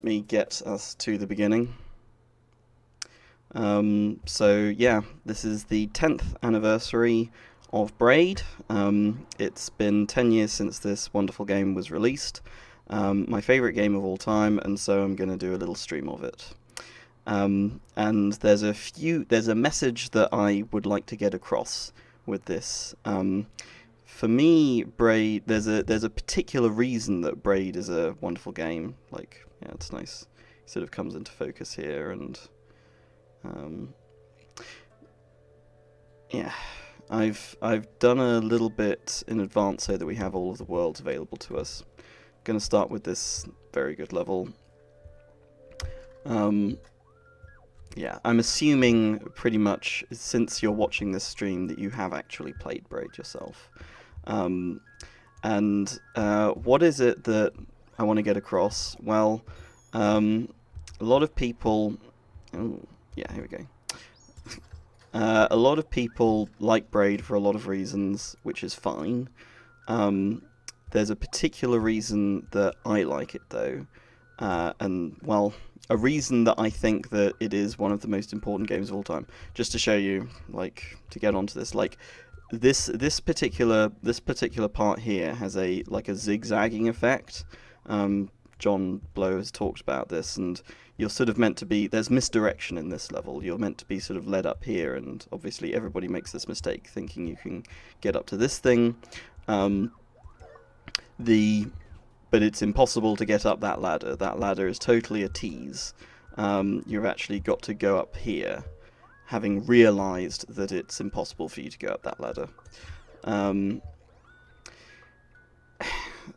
me get us to the beginning. So yeah, this is the 10th anniversary of Braid. It's been 10 years since this wonderful game was released. My favorite game of all time, and so I'm going to do a little stream of it. And there's a message that I would like to get across with this. For me, Braid, there's a particular reason that Braid is a wonderful game. Like, yeah, it's nice. It sort of comes into focus here, and um, yeah, I've done a little bit in advance so that we have all of the worlds available to us. Going to start with this very good level. Um, yeah, I'm assuming pretty much since you're watching this stream that you have actually played Braid yourself. Um, and what is it that I want to get across? Well, a lot of people. Oh, yeah, here we go. A lot of people like Braid for a lot of reasons, which is fine. There's a particular reason that I like it, though. And, well, a reason that I think that it is one of the most important games of all time. Just to show you, like, to get onto this, like, this particular part here has a zigzagging effect. John Blow has talked about this, and you're sort of meant to be, there's misdirection in this level. You're meant to be sort of led up here, and obviously everybody makes this mistake thinking you can get up to this thing. Um, but it's impossible to get up that ladder. That ladder is totally a tease. You've actually got to go up here, having realised that it's impossible for you to go up that ladder.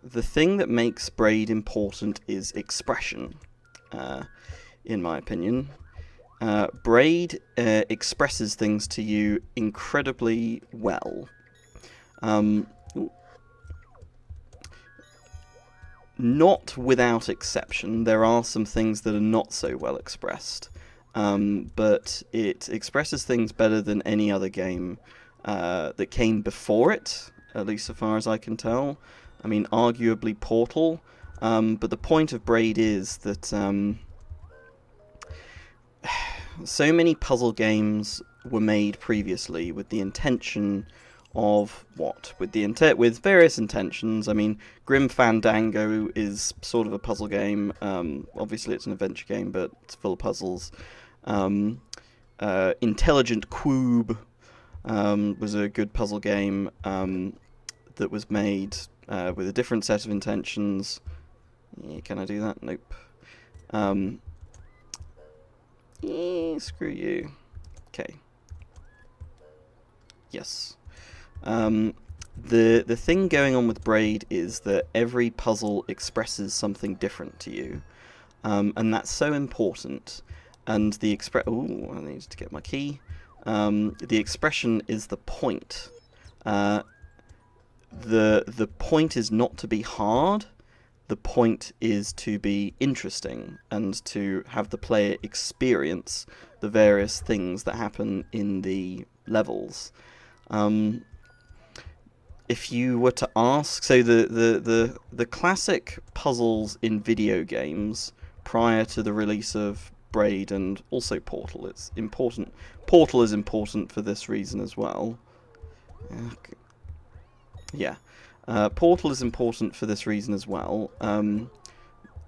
The thing that makes Braid important is expression, in my opinion. Braid expresses things to you incredibly well. Not without exception. There are some things that are not so well expressed. But it expresses things better than any other game that came before it, at least so far as I can tell. I mean, arguably Portal, but the point of Braid is that so many puzzle games were made previously with the intention of what? With various intentions. I mean, Grim Fandango is sort of a puzzle game. Obviously, it's an adventure game, but it's full of puzzles. Intelligent Qube was a good puzzle game that was made with a different set of intentions. Yeah, can I do that? Nope. Screw you. Okay. Yes. The thing going on with Braid is that every puzzle expresses something different to you, and that's so important. And the I need to get my key. The expression is the point. The point is not to be hard. The point is to be interesting and to have the player experience the various things that happen in the levels. If you were to ask, so the classic puzzles in video games prior to the release of Braid and also Portal, it's important. Portal is important for this reason as well. Yeah. Portal is important for this reason as well.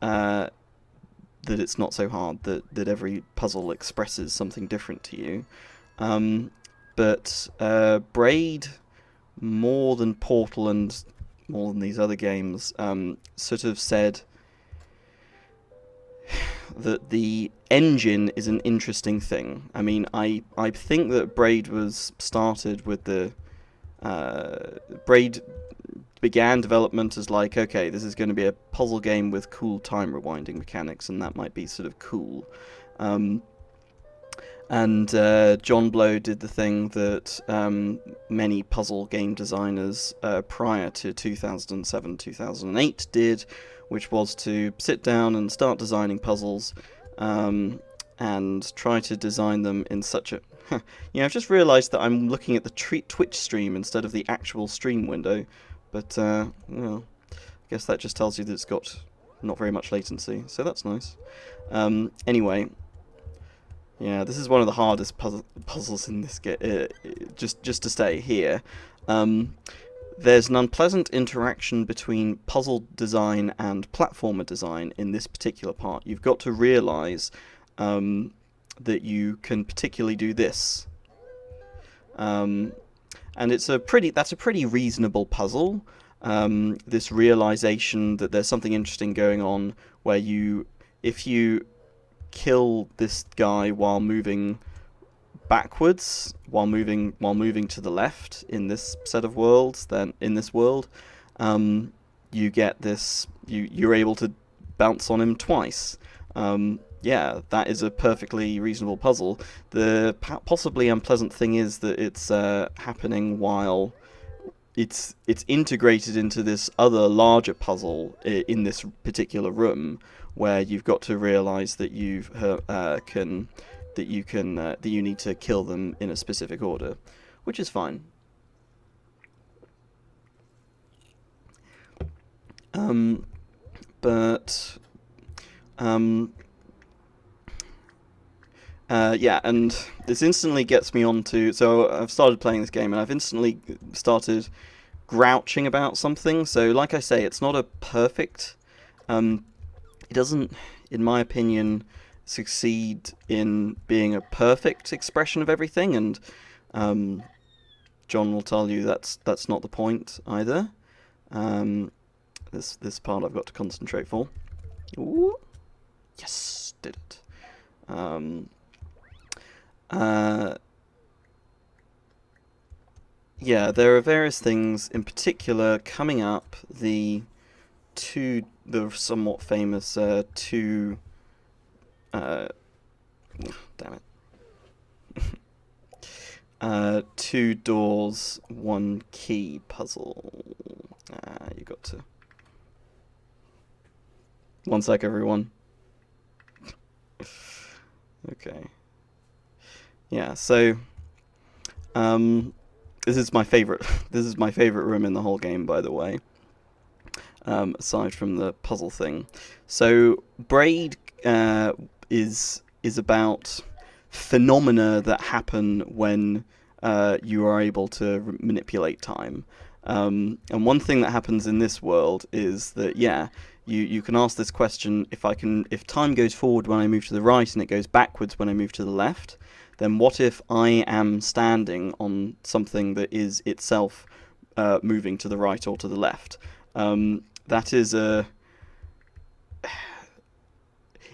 That it's not so hard, that every puzzle expresses something different to you. But Braid, more than Portal and more than these other games, sort of said that the engine is an interesting thing. I mean, I think that Braid was started with the... Braid began development as like, okay, this is going to be a puzzle game with cool time rewinding mechanics, and that might be sort of cool. And John Blow did the thing that many puzzle game designers prior to 2007, 2008 did, which was to sit down and start designing puzzles and try to design them in such a... I've just realised that I'm looking at the Twitch stream instead of the actual stream window, but, well, I guess that just tells you that it's got not very much latency, so that's nice. Anyway, yeah, this is one of the hardest puzzles in this game. Just to stay here, there's an unpleasant interaction between puzzle design and platformer design in this particular part. You've got to realise that you can particularly do this. And that's a pretty reasonable puzzle. This realization that there's something interesting going on where if you kill this guy while moving backwards, while moving to the left in this set of worlds, then in this world, you get this. You're able to bounce on him twice. Yeah, that is a perfectly reasonable puzzle. The possibly unpleasant thing is that it's happening while it's integrated into this other larger puzzle in this particular room, where you've got to realise that you need to kill them in a specific order, which is fine. Yeah, and this instantly gets me onto... So I've started playing this game, and I've instantly started grouching about something. So, like I say, it's not a perfect... it doesn't, in my opinion, succeed in being a perfect expression of everything, and John will tell you that's not the point either. This part I've got to concentrate for. Ooh. Yes, did it. Yeah, there are various things, in particular, coming up. The somewhat famous damn it. 2 doors, 1 key puzzle. You got to... One sec, everyone. Okay. Yeah, so this is my favorite. This is my favorite room in the whole game, by the way. Aside from the puzzle thing, so Braid is about phenomena that happen when you are able to manipulate time. And one thing that happens in this world is that you can ask this question: if time goes forward when I move to the right and it goes backwards when I move to the left, then what if I am standing on something that is itself moving to the right or to the left? That is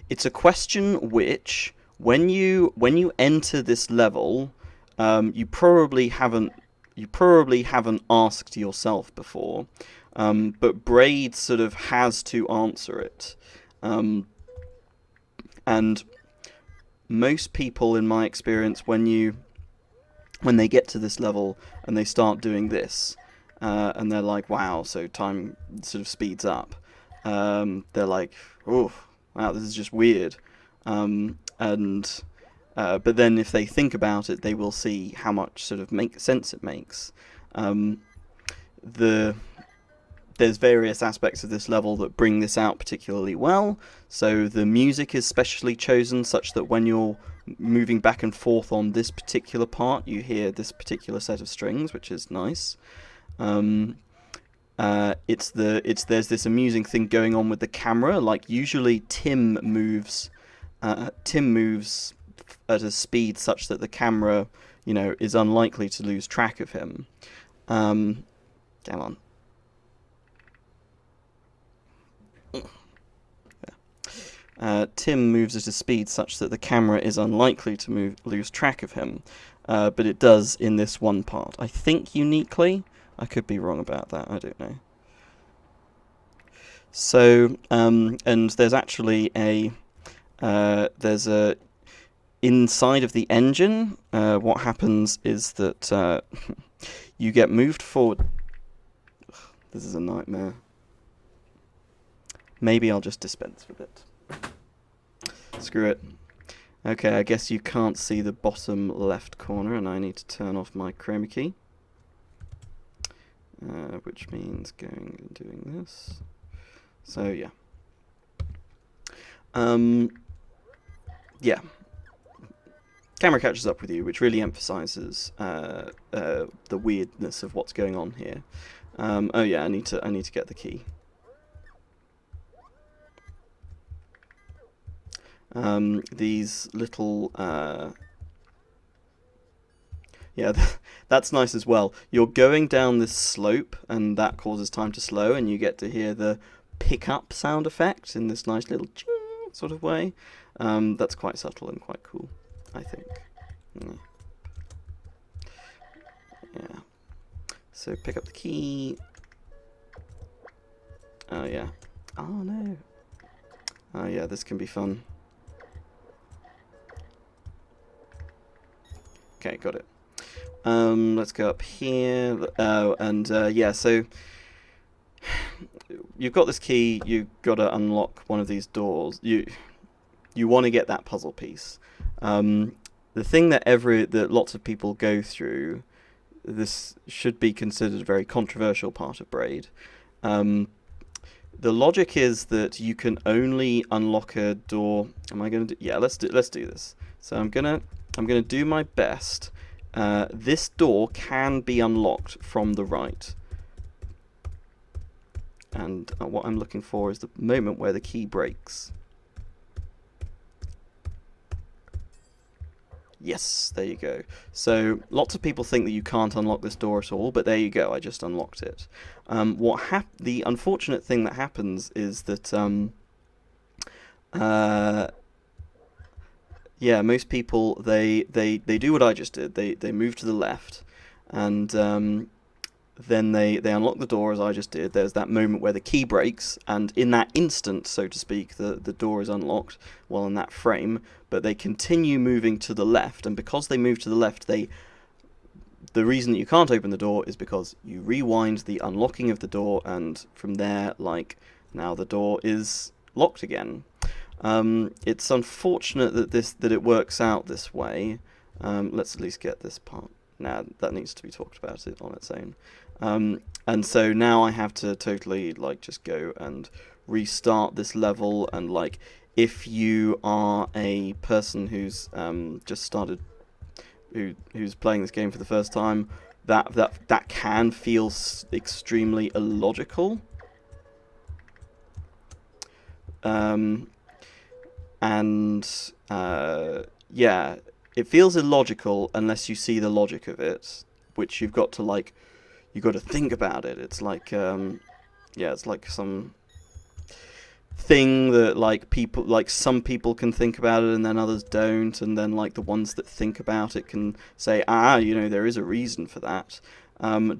it's a question which, when you enter this level, you probably haven't asked yourself before, but Braid sort of has to answer it, and most people, in my experience, when they get to this level and they start doing this, and they're like, wow, so time sort of speeds up. They're like, oh, wow, this is just weird. But then if they think about it, they will see how much sort of sense it makes. There's various aspects of this level that bring this out particularly well. So the music is specially chosen such that when you're moving back and forth on this particular part, you hear this particular set of strings, which is nice. There's this amusing thing going on with the camera. Like, usually Tim moves at a speed such that the camera, is unlikely to lose track of him. Come on. Tim moves at a speed such that the camera is unlikely to lose track of him, but it does in this one part. I think uniquely. I could be wrong about that. I don't know. So, and there's actually inside of the engine. What happens is that you get moved forward. This is a nightmare. Maybe I'll just dispense with it. Screw it. Okay, I guess you can't see the bottom left corner, and I need to turn off my chroma key. Which means going and doing this. So, yeah. Yeah. Camera catches up with you, which really emphasizes the weirdness of what's going on here. Oh yeah, I need to get the key. These little yeah, that's nice as well. You're going down this slope, and that causes time to slow, and you get to hear the pickup sound effect in this nice little ching sort of way. That's quite subtle and quite cool, I think. Yeah. So pick up the key. Oh yeah. Oh no. Oh yeah, this can be fun. Okay, got it. Let's go up here. Yeah, so you've got this key. You've got to unlock one of these doors. You want to get that puzzle piece. The thing that lots of people go through, this should be considered a very controversial part of Braid. The logic is that you can only unlock a door. Am I going to do? Yeah, let's do this. So I'm gonna do my best. This door can be unlocked from the right. And what I'm looking for is the moment where the key breaks. Yes, there you go. So lots of people think that you can't unlock this door at all, but there you go, I just unlocked it. The unfortunate thing that happens is that yeah, most people they do what I just did. They move to the left, and then they unlock the door as I just did. There's that moment where the key breaks, and in that instant, so to speak, the door is unlocked, well, in that frame, but they continue moving to the left, and because they move to the left, the reason that you can't open the door is because you rewind the unlocking of the door, and from there, like, now the door is locked again. It's unfortunate that it works out this way. Let's at least get this part. Now that needs to be talked about it on its own. And so now I have to totally like just go and restart this level, and like if you are a person who's just started, who's playing this game for the first time, that can feel extremely illogical. Yeah, it feels illogical unless you see the logic of it, which you've got to think about it. It's like yeah, it's like some thing that some people can think about it and then others don't, and then like the ones that think about it can say, there is a reason for that.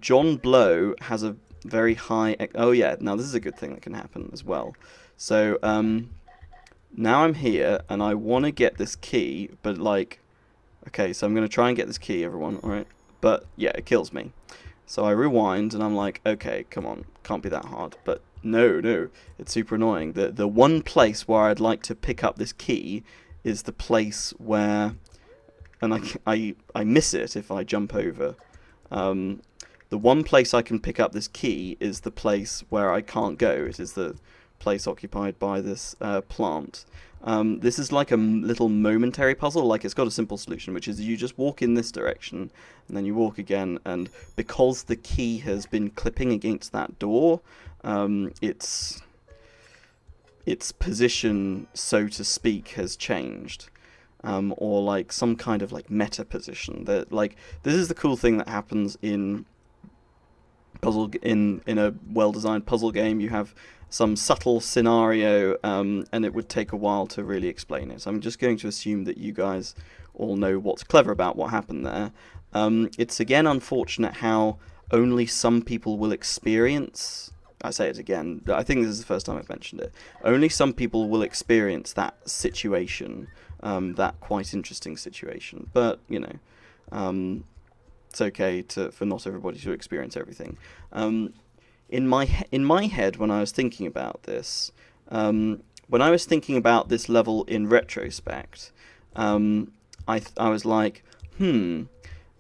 John Blow has a very high oh yeah, now this is a good thing that can happen as well. So now I'm here and I want to get this key, but like, okay, so I'm going to try and get this key, everyone, alright? But yeah, it kills me. So I rewind and I'm like, okay, come on, can't be that hard. But no, it's super annoying. The one place where I'd like to pick up this key is the place where, and I miss it if I jump over. The one place I can pick up this key is the place where I can't go. It is the place occupied by this plant. This is like a little momentary puzzle. Like, it's got a simple solution, which is you just walk in this direction and then you walk again, and because the key has been clipping against that door, its position, so to speak, has changed. Or like some kind of like meta position. That, like, this is the cool thing that happens in a well-designed puzzle game. You have some subtle scenario, and it would take a while to really explain it. I'm just going to assume that you guys all know what's clever about what happened there. It's again unfortunate how only some people will experience, I say it again, I think this is the first time I've mentioned it, only some people will experience that situation, that quite interesting situation, but, you know, it's okay for not everybody to experience everything. In my head, when I was thinking about this, when I was thinking about this level in retrospect, I was like,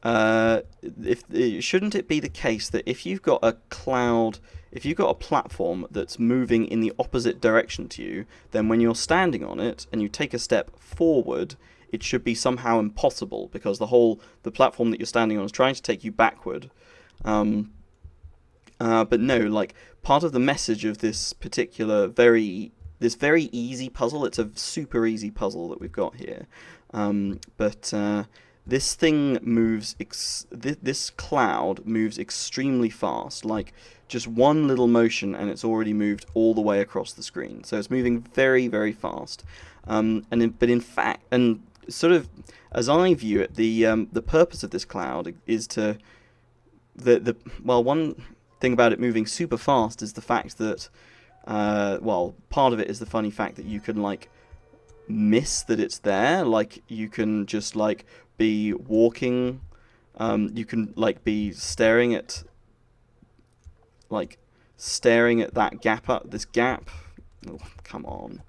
Shouldn't it be the case that if you've got a cloud, if you've got a platform that's moving in the opposite direction to you, then when you're standing on it and you take a step forward, it should be somehow impossible because the platform that you're standing on is trying to take you backward. But no, like part of the message of this particular this very easy puzzle, it's a super easy puzzle that we've got here. But this thing moves, this cloud moves extremely fast, like just one little motion and it's already moved all the way across the screen. So it's moving very, very fast. But in fact, and sort of as I view it, the purpose of this cloud is to, one thing about it moving super fast is the fact that, part of it is the funny fact that you can like miss that it's there. Like you can just like be walking, you can like be staring at that gap this gap. Oh, come on.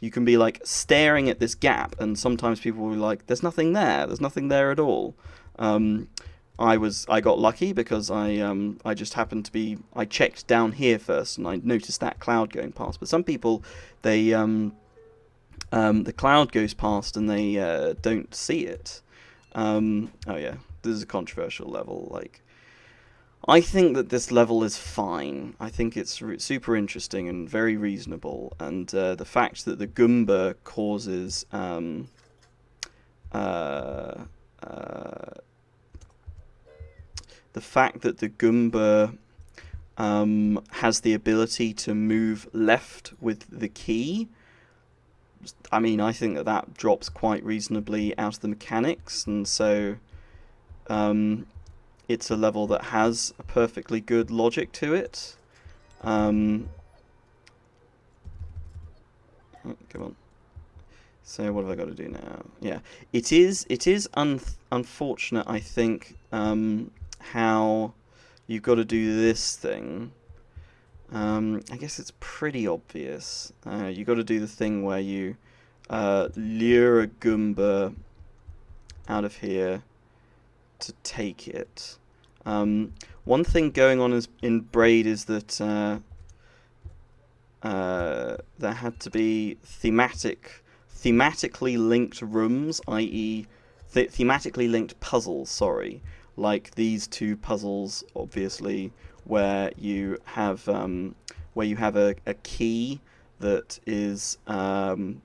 You can be like staring at this gap, and sometimes people will be like, "There's nothing there. There's nothing there at all." I got lucky because I just happened to be, I checked down here first and I noticed that cloud going past. But some people, the cloud goes past and they don't see it. Oh yeah, this is a controversial level. Like, I think that this level is fine. I think it's super interesting and very reasonable. And the fact that the Goomba causes the fact that the Goomba has the ability to move left with the key, I mean, I think that drops quite reasonably out of the mechanics, and so it's a level that has a perfectly good logic to it. Oh, come on. So what have I got to do now? Yeah, it is unfortunate, I think, how you've got to do this thing. I guess it's pretty obvious. You've got to do the thing where you lure a Goomba out of here to take it. One thing going on in Braid is that there had to be thematically linked rooms, i.e. thematically linked puzzles, sorry. Like these two puzzles, obviously, where you have a key that is, so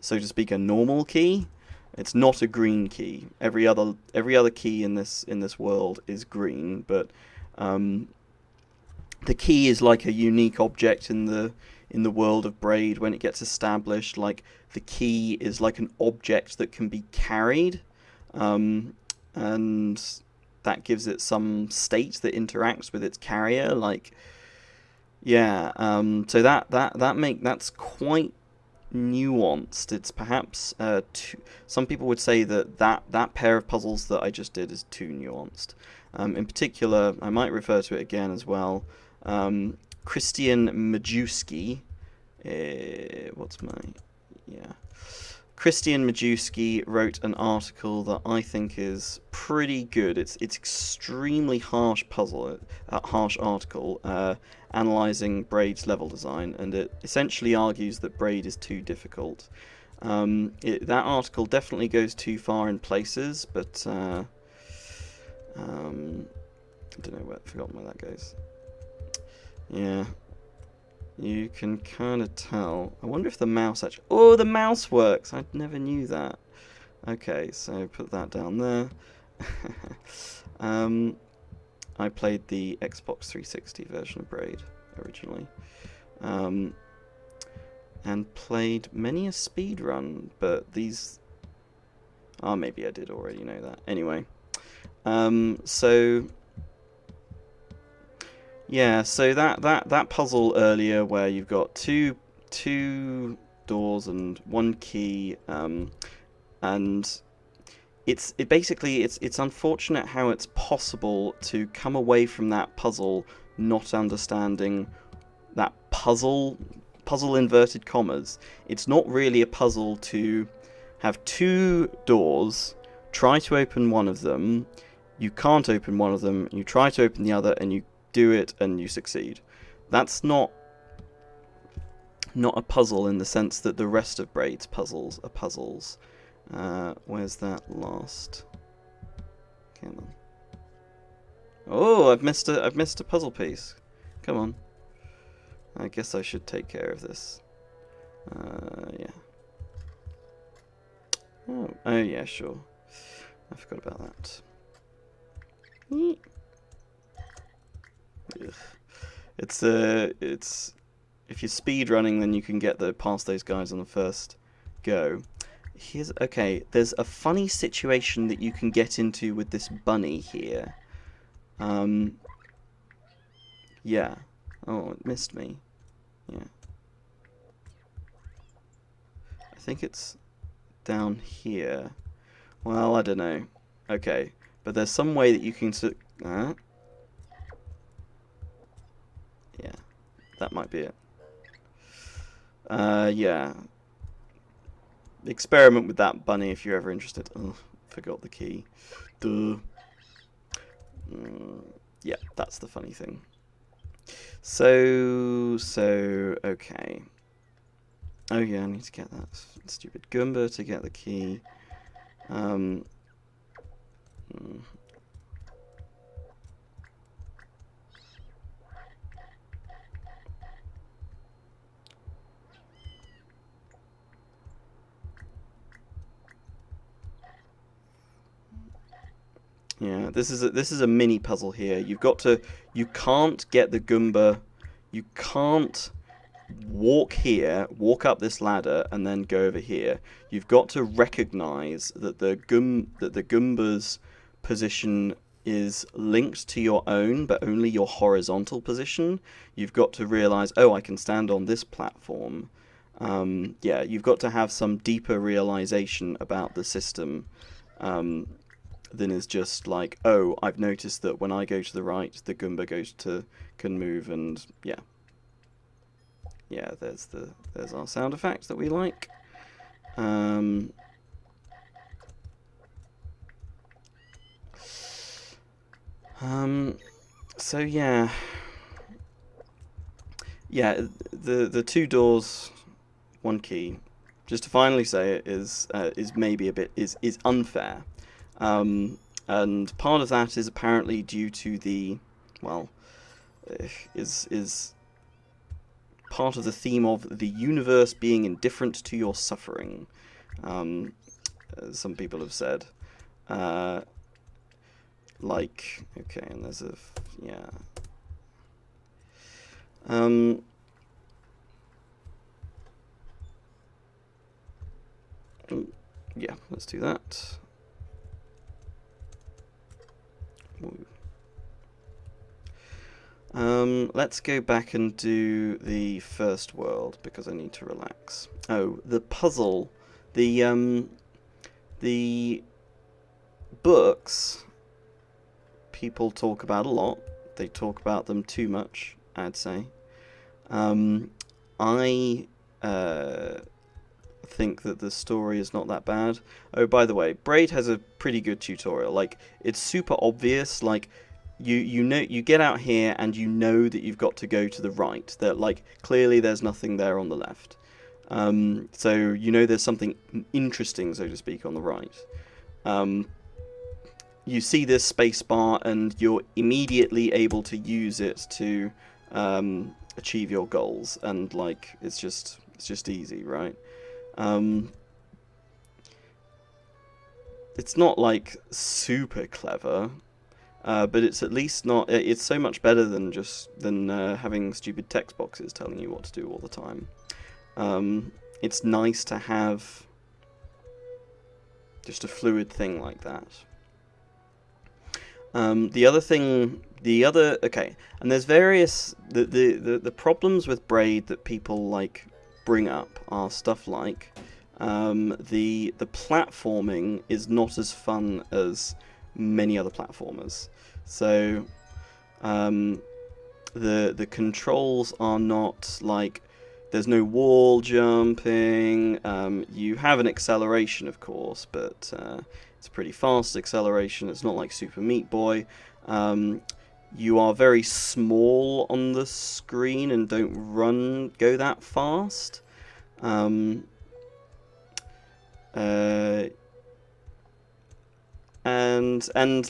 to speak, a normal key. It's not a green key. Every other key in this world is green, but the key is like a unique object in the world of Braid. When it gets established, like the key is like an object that can be carried, and that gives it some state that interacts with its carrier. Like, yeah. So that's quite nuanced. It's perhaps some people would say that pair of puzzles that I just did is too nuanced. In particular, I might refer to it again as well. Christian Majewski, Christian Majewski wrote an article that I think is pretty good. It's extremely harsh article, analysing Braid's level design, and it essentially argues that Braid is too difficult. That article definitely goes too far in places, but I don't know where, I've forgotten where that goes. Yeah. You can kind of tell. I wonder if the mouse actually... Oh, the mouse works! I never knew that. Okay, so put that down there. I played the Xbox 360 version of Braid originally. And played many a speedrun, but these... Oh, maybe I did already know that. Anyway. Yeah, so that puzzle earlier where you've got two doors and one key, and it's unfortunate how it's possible to come away from that puzzle not understanding that puzzle inverted commas. It's not really a puzzle to have two doors, try to open one of them, you can't open one of them, you try to open the other, and you do it, and you succeed. That's not a puzzle in the sense that the rest of Braid's puzzles are puzzles. Where's that last? Come on. Oh, I've missed a puzzle piece. Come on. I guess I should take care of this. Yeah. Oh yeah, sure. I forgot about that. Ugh. It's if you're speed running, then you can get past those guys on the first go. There's a funny situation that you can get into with this bunny here. Yeah. Oh, it missed me. Yeah. I think it's down here. Well, I don't know. Okay, but there's some way that you can... yeah, that might be it. Yeah. Experiment with that bunny if you're ever interested. Oh, forgot the key. Duh. Yeah, that's the funny thing. So, okay. Oh yeah, I need to get that stupid Goomba to get the key. Yeah, this is a mini puzzle here. You can't get the Goomba, you can't walk up this ladder and then go over here. You've got to recognize that the Goomba's position is linked to your own, but only your horizontal position. You've got to realize, oh, I can stand on this platform. Yeah, you've got to have some deeper realization about the system than is just like, oh, I've noticed that when I go to the right, the Goomba can move, and yeah. Yeah, there's our sound effect that we like. So yeah. Yeah, the two doors, one key. Just to finally say it is maybe a bit is unfair. And part of that is apparently due to the, well, is part of the theme of the universe being indifferent to your suffering. Some people have said. Like, okay, and there's a, yeah. Yeah, let's do that. Let's go back and do the first world because I need to relax. Oh, the puzzle. The books people talk about a lot. They talk about them too much, I'd say. I think that the story is not that bad. Oh, by the way, Braid has a pretty good tutorial. Like, it's super obvious. Like, you know, you get out here and you know that you've got to go to the right. That, like, clearly there's nothing there on the left. So you know there's something interesting, so to speak, on the right. You see this space bar and you're immediately able to use it to achieve your goals, and like it's just easy, right? It's not like super clever, but it's at least not. It's so much better than having stupid text boxes telling you what to do all the time. It's nice to have just a fluid thing like that. Okay, and there's various the problems with Braid that people like bring up are stuff like the platforming is not as fun as many other platformers. So the controls are not like there's no wall jumping. You have an acceleration, of course, but it's a pretty fast acceleration. It's not like Super Meat Boy. You are very small on the screen and don't go that fast. And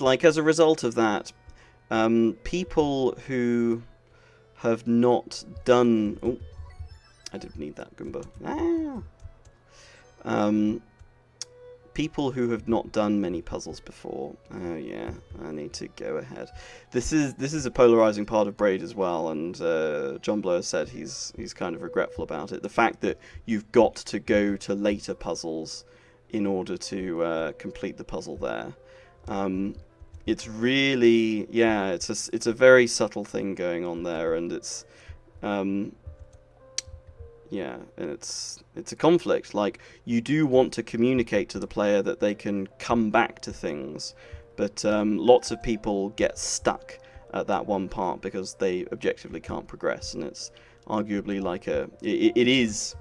like as a result of that, people who have not done... Oh, I didn't need that, Goomba. People who have not done many puzzles before. Oh yeah, I need to go ahead. This is a polarizing part of Braid as well, and John Blower said he's kind of regretful about it. The fact that you've got to go to later puzzles in order to complete the puzzle there. It's really, yeah, it's a very subtle thing going on there, and it's yeah, and it's a conflict. Like, you do want to communicate to the player that they can come back to things, but lots of people get stuck at that one part because they objectively can't progress, and it's arguably like it is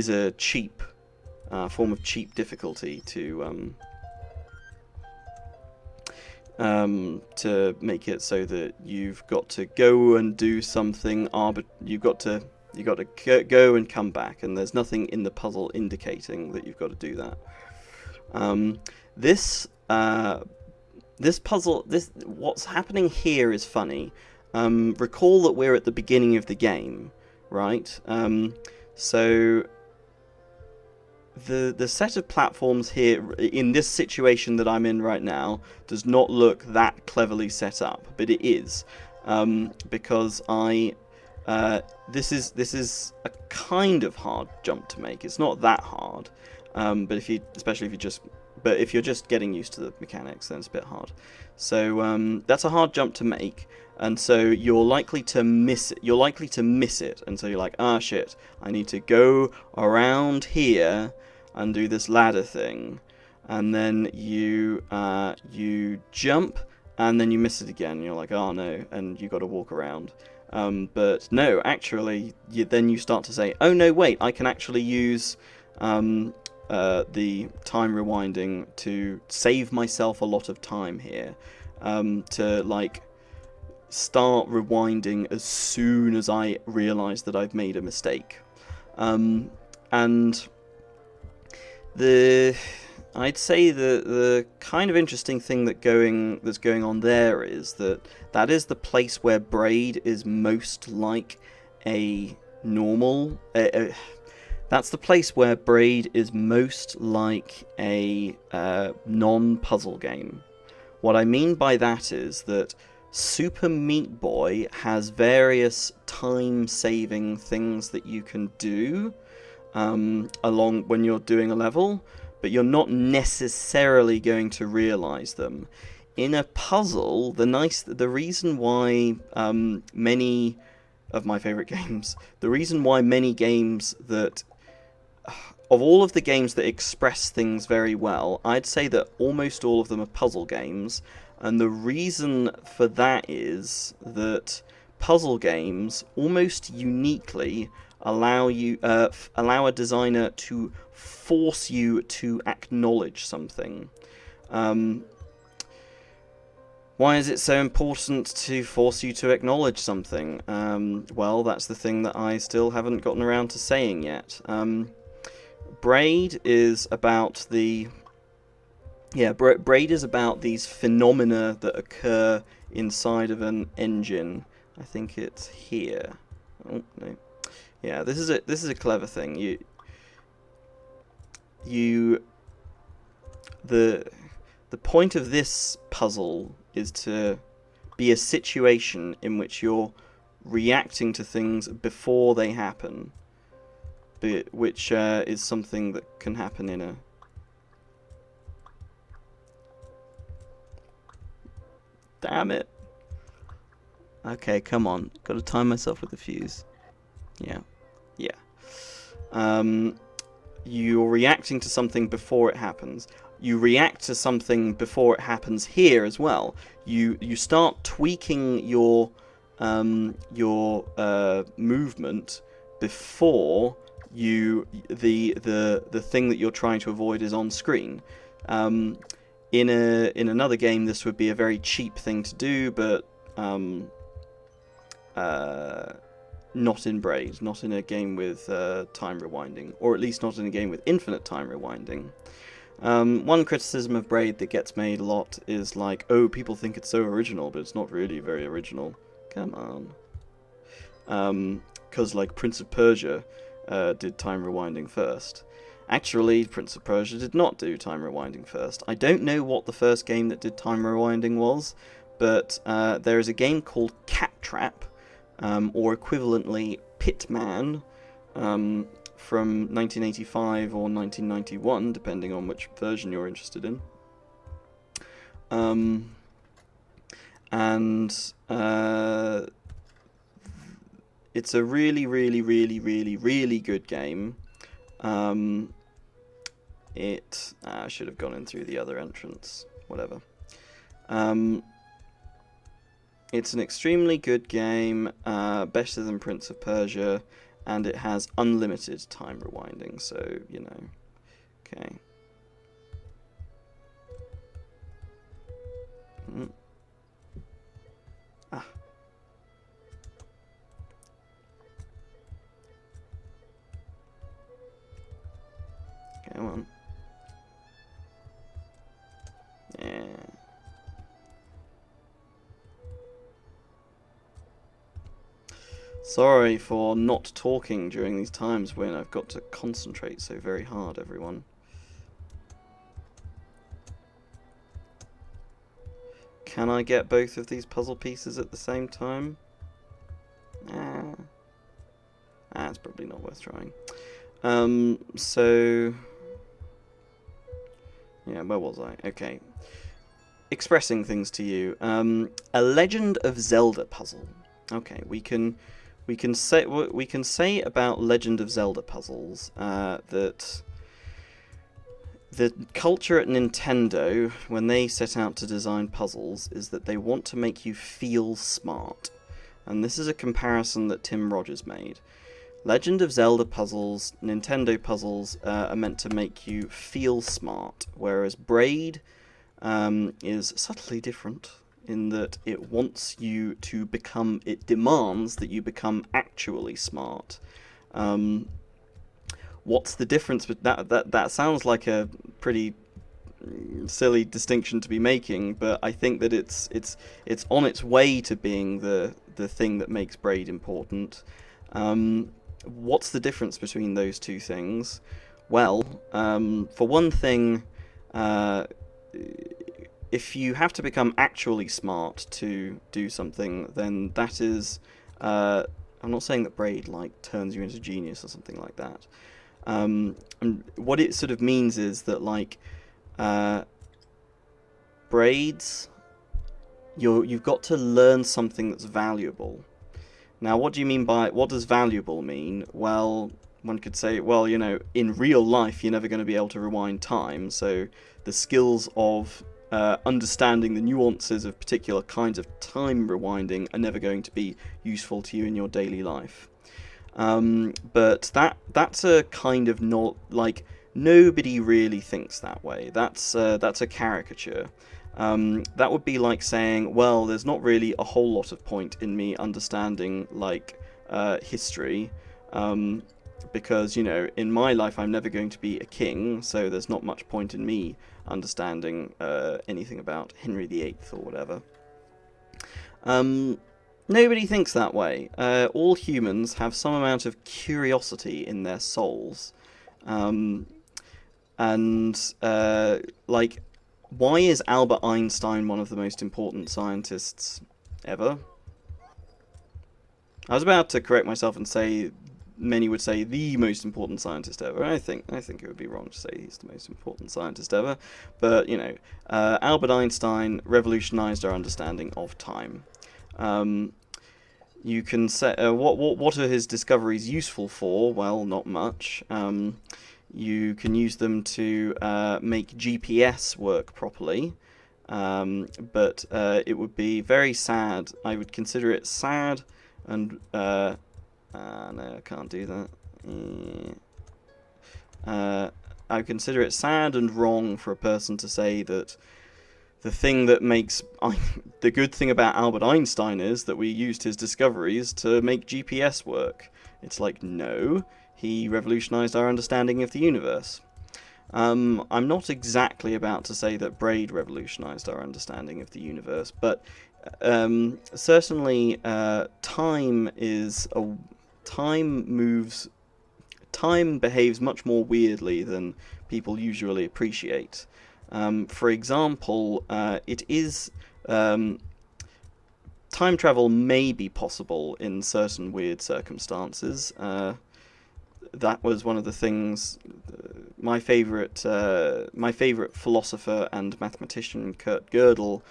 a cheap form of cheap difficulty to make it so that you've got to go and do something. You've got to go and come back, and there's nothing in the puzzle indicating that you've got to do that. This puzzle, what's happening here is funny. Recall that we're at the beginning of the game, right? So the set of platforms here in this situation that I'm in right now does not look that cleverly set up, but it is, because this is a kind of hard jump to make. It's not that hard, but if you're just getting used to the mechanics, then it's a bit hard. So that's a hard jump to make, and so you're likely to miss it. And so you're like, ah, shit, I need to go around here and do this ladder thing, and then you jump, and then you miss it again. You're like, oh no, and you got to walk around. But no, actually, then you start to say, oh no, wait, I can actually use the time rewinding to save myself a lot of time here, to like start rewinding as soon as I realise that I've made a mistake. And I'd say the kind of interesting thing that's going on there is that is the place where Braid is most like a normal. That's the place where Braid is most like a non-puzzle game. What I mean by that is that Super Meat Boy has various time-saving things that you can do along when you're doing a level, but you're not necessarily going to realize them. In a puzzle, the reason why many of my favorite games, the reason why many games that, of all of the games that express things very well, I'd say that almost all of them are puzzle games, and the reason for that is that puzzle games almost uniquely allow a designer to force you to acknowledge something. Why is it so important to force you to acknowledge something? Well, that's the thing that I still haven't gotten around to saying yet. Braid is about Braid is about these phenomena that occur inside of an engine. I think it's here. Oh no. Yeah, this is a clever thing. The point of this puzzle is to be a situation in which you're reacting to things before they happen, which is something that can happen in a... Damn it. Okay, come on. Got to time myself with the fuse. Yeah. You're reacting to something before it happens. You react to something before it happens here as well. You start tweaking your movement before the thing that you're trying to avoid is on screen. In another game, this would be a very cheap thing to do, but not in Braid, not in a game with time rewinding, or at least not in a game with infinite time rewinding. One criticism of Braid that gets made a lot is like, oh, people think it's so original, but it's not really very original. Come on. Because like Prince of Persia did time rewinding first. Actually, Prince of Persia did not do time rewinding first. I don't know what the first game that did time rewinding was, but there is a game called Cat Trap, or equivalently Pitman, from 1985 or 1991, depending on which version you're interested in. It's a really, really, really, really, really good game. I should have gone in through the other entrance. Whatever. It's an extremely good game, better than Prince of Persia, and it has unlimited time rewinding, so, you know. Okay. Come on. Yeah. Sorry for not talking during these times when I've got to concentrate so very hard, everyone. Can I get both of these puzzle pieces at the same time? It's probably not worth trying. So... yeah, where was I? Okay. Expressing things to you. A Legend of Zelda puzzle. Okay, we can say about Legend of Zelda puzzles that the culture at Nintendo, when they set out to design puzzles, is that they want to make you feel smart. And this is a comparison that Tim Rogers made. Legend of Zelda puzzles, Nintendo puzzles, are meant to make you feel smart, whereas Braid is subtly different in that it wants you to become, it demands that you become actually smart. What's the difference with that sounds like a pretty silly distinction to be making, but I think that it's on its way to being the thing that makes Braid important. What's the difference between those two things? Well, for one thing, if you have to become actually smart to do something, then that is... I'm not saying that Braid like turns you into genius or something like that. And what it sort of means is that like Braids, you've got to learn something that's valuable. Now, what do you mean by, what does valuable mean? Well, one could say, well, you know, in real life, you're never going to be able to rewind time, so the skills of understanding the nuances of particular kinds of time rewinding are never going to be useful to you in your daily life. But that's a kind of not, like, nobody really thinks that way. That's a caricature. That would be like saying, well, there's not really a whole lot of point in me understanding, like, history, because, you know, in my life I'm never going to be a king, so there's not much point in me understanding anything about Henry VIII or whatever. Nobody thinks that way. All humans have some amount of curiosity in their souls. Like... why is Albert Einstein one of the most important scientists ever? I was about to correct myself and say, many would say the most important scientist ever. I think it would be wrong to say he's the most important scientist ever. But, you know, Albert Einstein revolutionized our understanding of time. You can say, what are his discoveries useful for? Well, not much. You can use them to make GPS work properly, but it would be very sad. I would consider it sad and No, I can't do that. I consider it sad and wrong for a person to say that the thing that makes... the good thing about Albert Einstein is that we used his discoveries to make GPS work. It's like, no, he revolutionized our understanding of the universe. I'm not exactly about to say that Braid revolutionized our understanding of the universe, but certainly time behaves much more weirdly than people usually appreciate. For example, time travel may be possible in certain weird circumstances. That was one of the things. My favorite philosopher and mathematician Kurt Gödel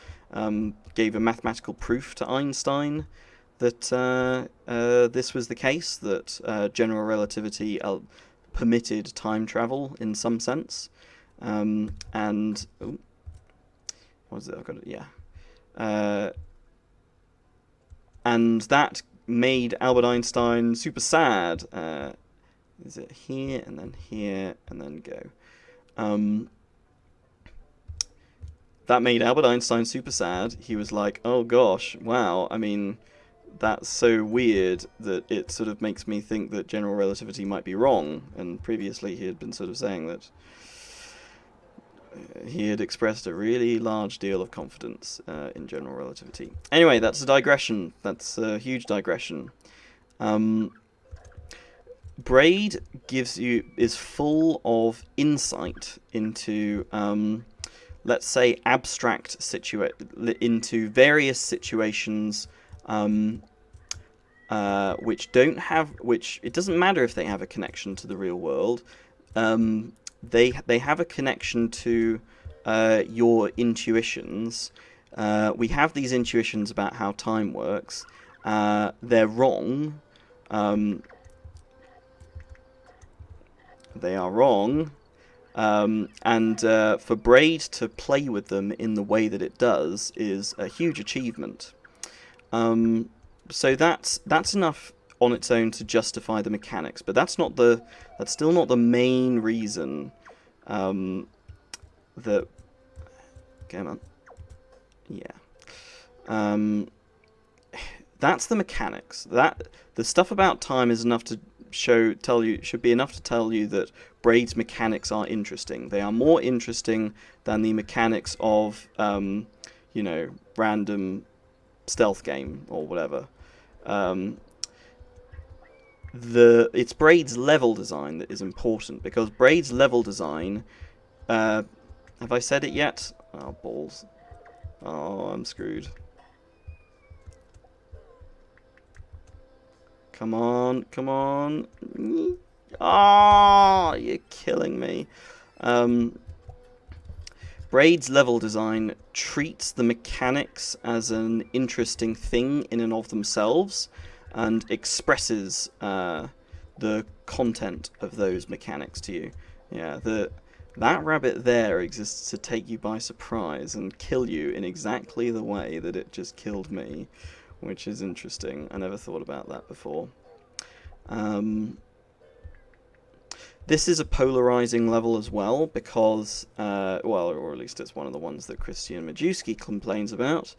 gave a mathematical proof to Einstein that this was the case, that general relativity permitted time travel in some sense. And what was it? I've got it. Yeah. And that made Albert Einstein super sad. Is it here and then go? That made Albert Einstein super sad. He was like, oh gosh, wow, I mean, that's so weird that it sort of makes me think that general relativity might be wrong. And previously he had been sort of saying that he had expressed a really large deal of confidence in general relativity. Anyway, that's a digression. That's a huge digression. Braid is full of insight into, let's say, into various situations, which it doesn't matter if they have a connection to the real world. They have a connection to your intuitions. We have these intuitions about how time works. They're wrong. They are wrong. And for Braid to play with them in the way that it does is a huge achievement. So that's enough on its own to justify the mechanics, but that's still not the main reason that... Come on. Yeah. That's the mechanics. The stuff about time is enough to should be enough to tell you that Braid's mechanics are interesting. They are more interesting than the mechanics of random stealth game or whatever. It's Braid's level design that is important, because Braid's level design... have I said it yet? Oh, balls. Oh, I'm screwed. Come on, come on. Ah, oh, you're killing me. Braid's level design treats the mechanics as an interesting thing in and of themselves, and expresses the content of those mechanics to you. Yeah, that rabbit there exists to take you by surprise and kill you in exactly the way that it just killed me, which is interesting. I never thought about that before. This is a polarizing level as well, because, or at least it's one of the ones that Christian Majewski complains about,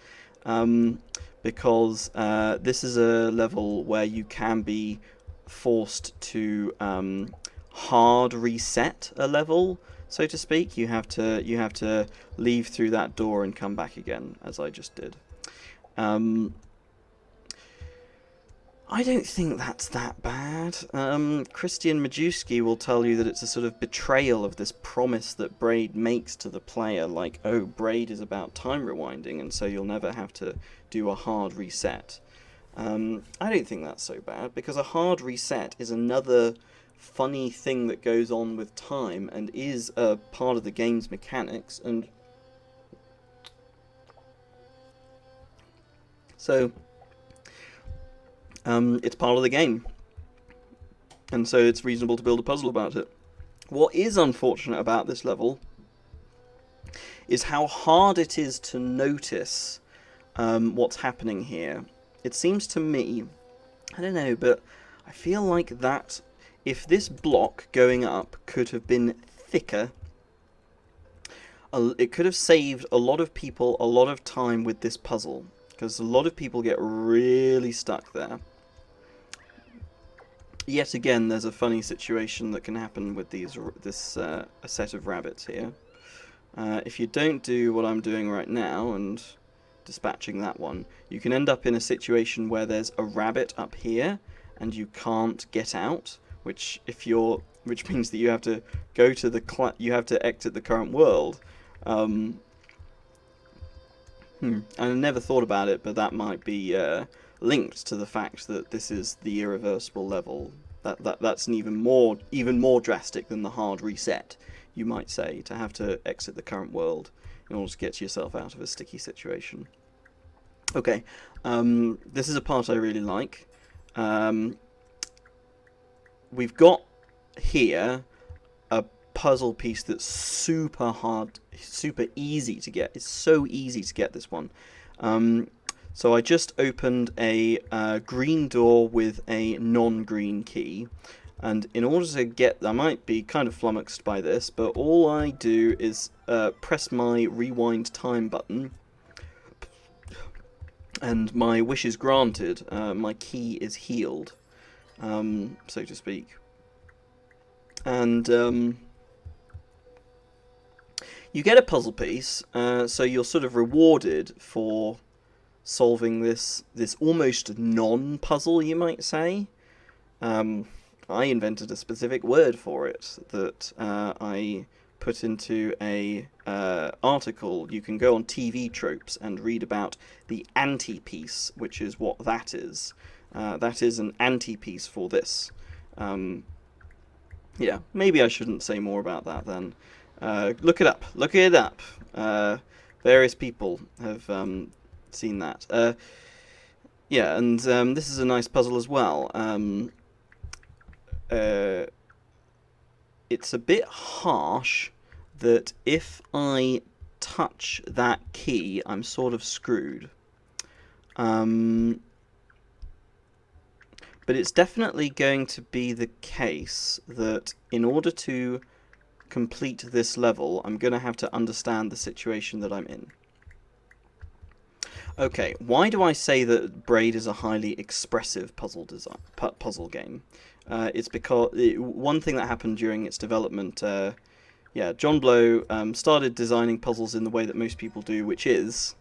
because this is a level where you can be forced to hard reset a level, so to speak. You have to leave through that door and come back again, as I just did. I don't think that's that bad. Christian Majewski will tell you that it's a sort of betrayal of this promise that Braid makes to the player, like, oh, Braid is about time rewinding, and so you'll never have to do a hard reset. I don't think that's so bad, because a hard reset is another funny thing that goes on with time, and is a part of the game's mechanics, and so... it's part of the game, and so it's reasonable to build a puzzle about it. What is unfortunate about this level is how hard it is to notice what's happening here. It seems to me, I don't know, but I feel like that, if this block going up could have been thicker, it could have saved a lot of people a lot of time with this puzzle, because a lot of people get really stuck there. Yet again, there's a funny situation that can happen with this a set of rabbits here. If you don't do what I'm doing right now and dispatching that one, you can end up in a situation where there's a rabbit up here and you can't get out, which means that you have to go to you have to exit the current world. I never thought about it, but that might be linked to the fact that this is the irreversible level. That's an even more drastic than the hard reset, you might say, to have to exit the current world in order to get yourself out of a sticky situation. Okay, this is a part I really like. We've got here a puzzle piece that's super hard, super easy to get. It's so easy to get this one. So I just opened a green door with a non-green key, and in order to get, I might be kind of flummoxed by this, but all I do is press my rewind time button, and my wish is granted. My key is healed, so to speak. And you get a puzzle piece, so you're sort of rewarded for solving this almost non-puzzle, you might say. I invented a specific word for it that I put into a article. You can go on TV Tropes and read about the anti-piece, which is what that is. That is an anti-piece for this. Yeah, maybe I shouldn't say more about that then. Look it up. Look it up. Various people have seen that. Yeah, and this is a nice puzzle as well. It's a bit harsh that if I touch that key, I'm sort of screwed. But it's definitely going to be the case that in order to complete this level, I'm going to have to understand the situation that I'm in. Okay, why do I say that Braid is a highly expressive puzzle game? It's because one thing that happened during its development, John Blow started designing puzzles in the way that most people do, which is...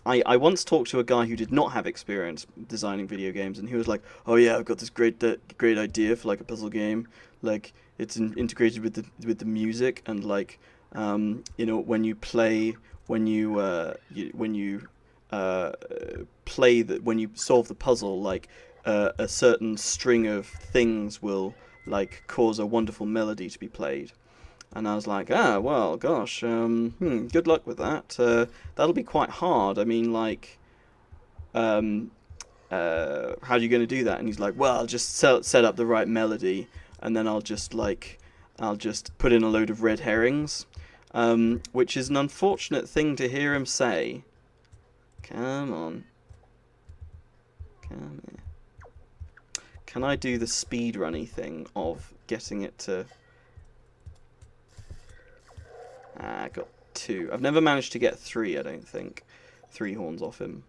I once talked to a guy who did not have experience designing video games, and he was like, "Oh yeah, I've got this great idea for like a puzzle game. Like it's integrated with the music, and like when you play when you solve the puzzle, like a certain string of things will like cause a wonderful melody to be played." And I was like, well, gosh, good luck with that. That'll be quite hard. I mean, like, how are you going to do that? And he's like, well, I'll just set up the right melody, and then I'll just put in a load of red herrings, which is an unfortunate thing to hear him say. Come on. Come here. Can I do the speedrunny thing of getting it to... I got 2. I've never managed to get 3, I don't think. 3 horns off him.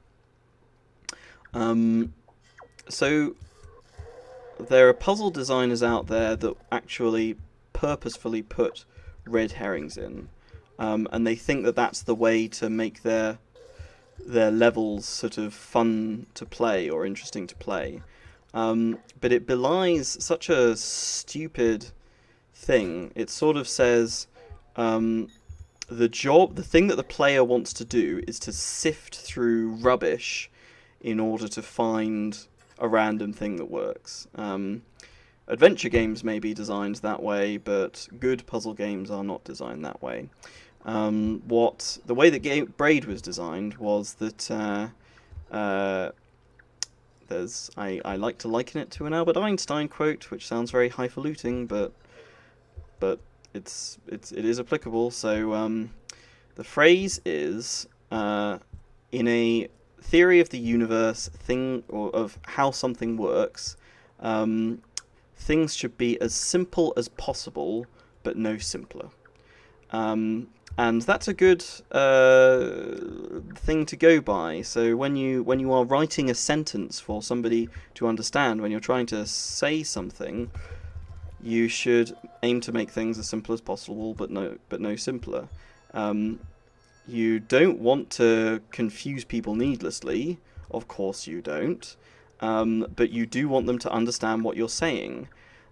So there are puzzle designers out there that actually purposefully put red herrings in. And they think that that's the way to make their levels sort of fun to play or interesting to play. But it belies such a stupid thing. It sort of says... the thing that the player wants to do is to sift through rubbish in order to find a random thing that works. Adventure games may be designed that way, but good puzzle games are not designed that way. The way that Braid was designed was that I like to liken it to an Albert Einstein quote, which sounds very highfalutin, but it is applicable. So the phrase is in a theory of the universe thing, or of how something works, Things should be as simple as possible, but no simpler. And that's a good thing to go by. So when you are writing a sentence for somebody to understand, when you're trying to say something, you should aim to make things as simple as possible, but no simpler. You don't want to confuse people needlessly. Of course you don't. But you do want them to understand what you're saying.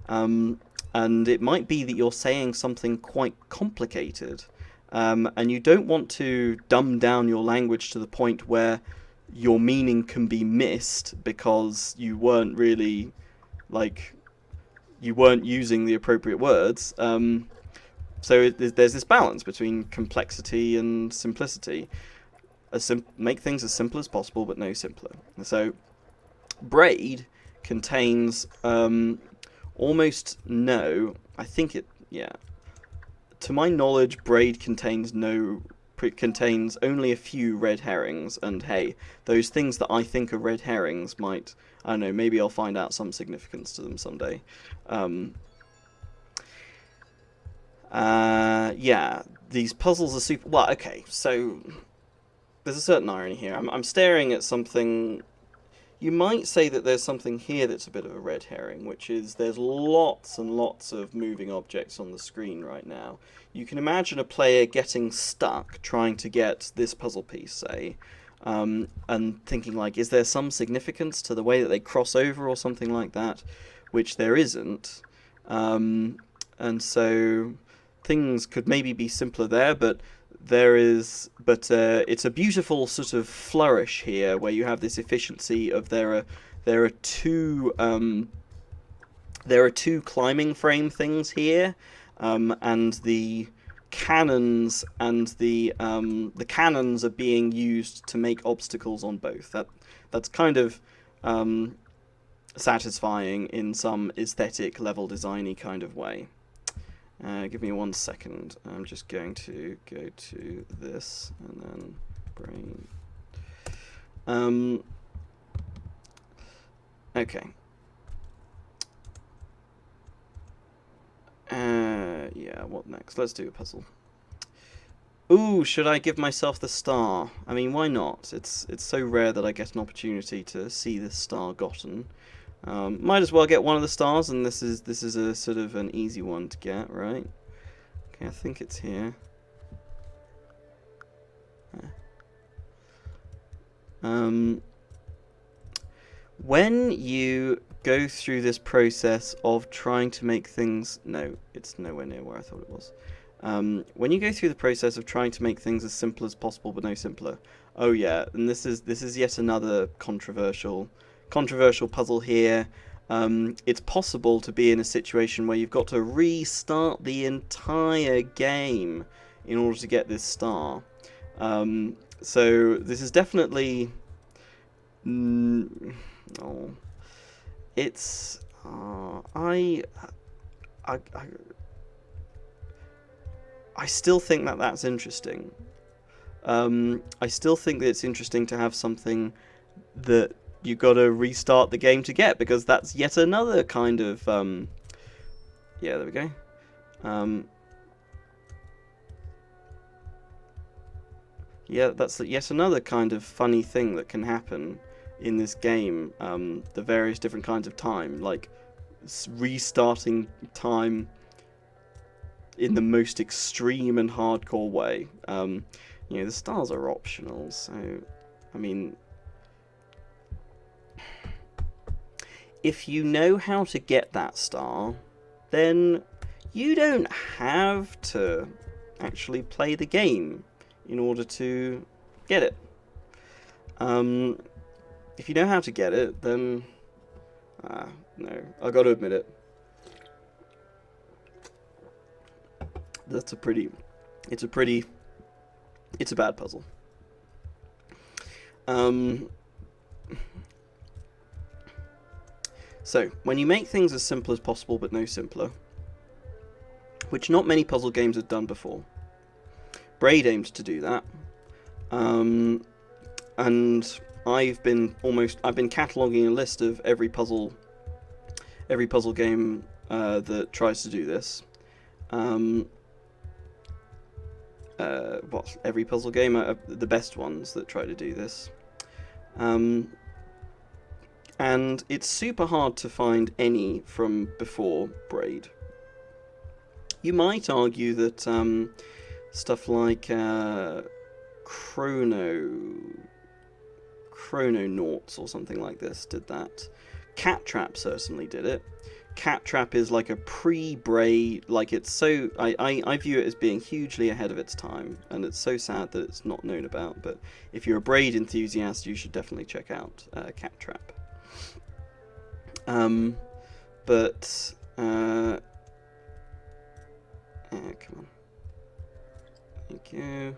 And it might be that you're saying something quite complicated. And you don't want to dumb down your language to the point where your meaning can be missed because you weren't really, you weren't using the appropriate words. So there's this balance between complexity and simplicity. Make things as simple as possible, but no simpler. So Braid contains almost no. I think it. Yeah. To my knowledge, Braid contains only a few red herrings. And hey, those things that I think are red herrings might. I don't know. Maybe I'll find out some significance to them someday. Yeah, these puzzles are super... Well, okay, so there's a certain irony here. I'm staring at something... You might say that there's something here that's a bit of a red herring, which is there's lots and lots of moving objects on the screen right now. You can imagine a player getting stuck trying to get this puzzle piece, say, and thinking, like, is there some significance to the way that they cross over or something like that, which there isn't. And so... things could maybe be simpler there, but it's a beautiful sort of flourish here where you have this efficiency of there are two climbing frame things here, and the cannons are being used to make obstacles on both. That's kind of satisfying in some aesthetic level designy kind of way. Give me 1 second. I'm just going to go to this and then Braid. Okay. Yeah, what next? Let's do a puzzle. Ooh, should I give myself the star? I mean, why not? It's so rare that I get an opportunity to see this star gotten. Might as well get one of the stars, and this is a sort of an easy one to get, right? Okay, I think it's here. When you go through this process of trying to make things... No, it's nowhere near where I thought it was. When you go through the process of trying to make things as simple as possible, but no simpler. Oh yeah, and this is yet another controversial puzzle here. It's possible to be in a situation where you've got to restart the entire game in order to get this star. So this is definitely... it's... I still think that that's interesting. I still think that it's interesting to have something that you got to restart the game to get, because that's yet another kind of yeah, there we go. Yeah, that's yet another kind of funny thing that can happen in this game. The various different kinds of time, like restarting time in the most extreme and hardcore way. You know, the stars are optional, so I mean, if you know how to get that star, then you don't have to actually play the game in order to get it. If you know how to get it, then no, I got to admit it. It's a bad puzzle. So, when you make things as simple as possible but no simpler, which not many puzzle games have done before, Braid aimed to do that, and I've been cataloguing a list of every puzzle every puzzle game that tries to do this. Well, every puzzle game, the best ones that try to do this. And it's super hard to find any from before Braid. You might argue that stuff like Chrononauts or something like this did that. Cat Trap certainly did it. Cat Trap is like a pre-Braid, like it's so, I view it as being hugely ahead of its time, and it's so sad that it's not known about, but if you're a Braid enthusiast, you should definitely check out Cat Trap. But come on. Thank you.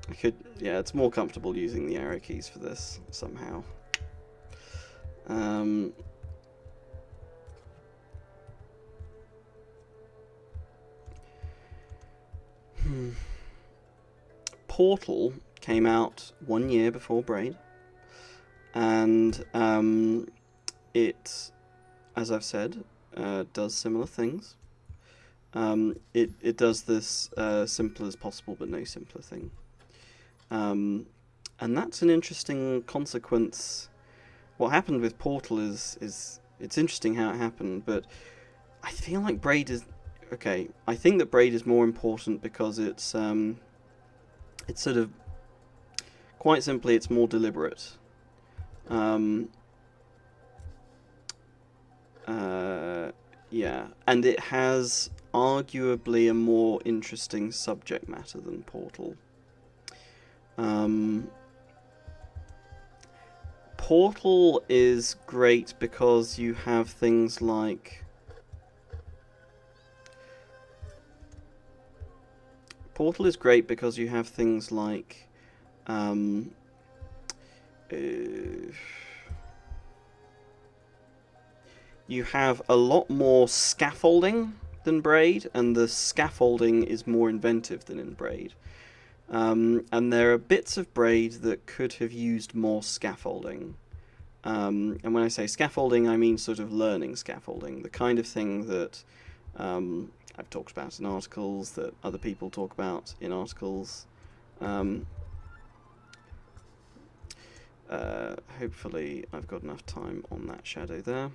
I could, yeah, it's more comfortable using the arrow keys for this somehow. Portal came out 1 year before Braid, and it, as I've said, does similar things. It does this simple as possible but no simpler thing. And that's an interesting consequence. What happened with Portal is it's interesting how it happened, but I feel like Braid is okay. I think that Braid is more important because it's sort of, quite simply, it's more deliberate. Yeah, and it has arguably a more interesting subject matter than Portal. Portal is great because you have things like you have a lot more scaffolding than Braid, and the scaffolding is more inventive than in Braid. And there are bits of Braid that could have used more scaffolding. And when I say scaffolding, I mean sort of learning scaffolding, the kind of thing that I've talked about in articles, that other people talk about in articles. Hopefully I've got enough time on that shadow there.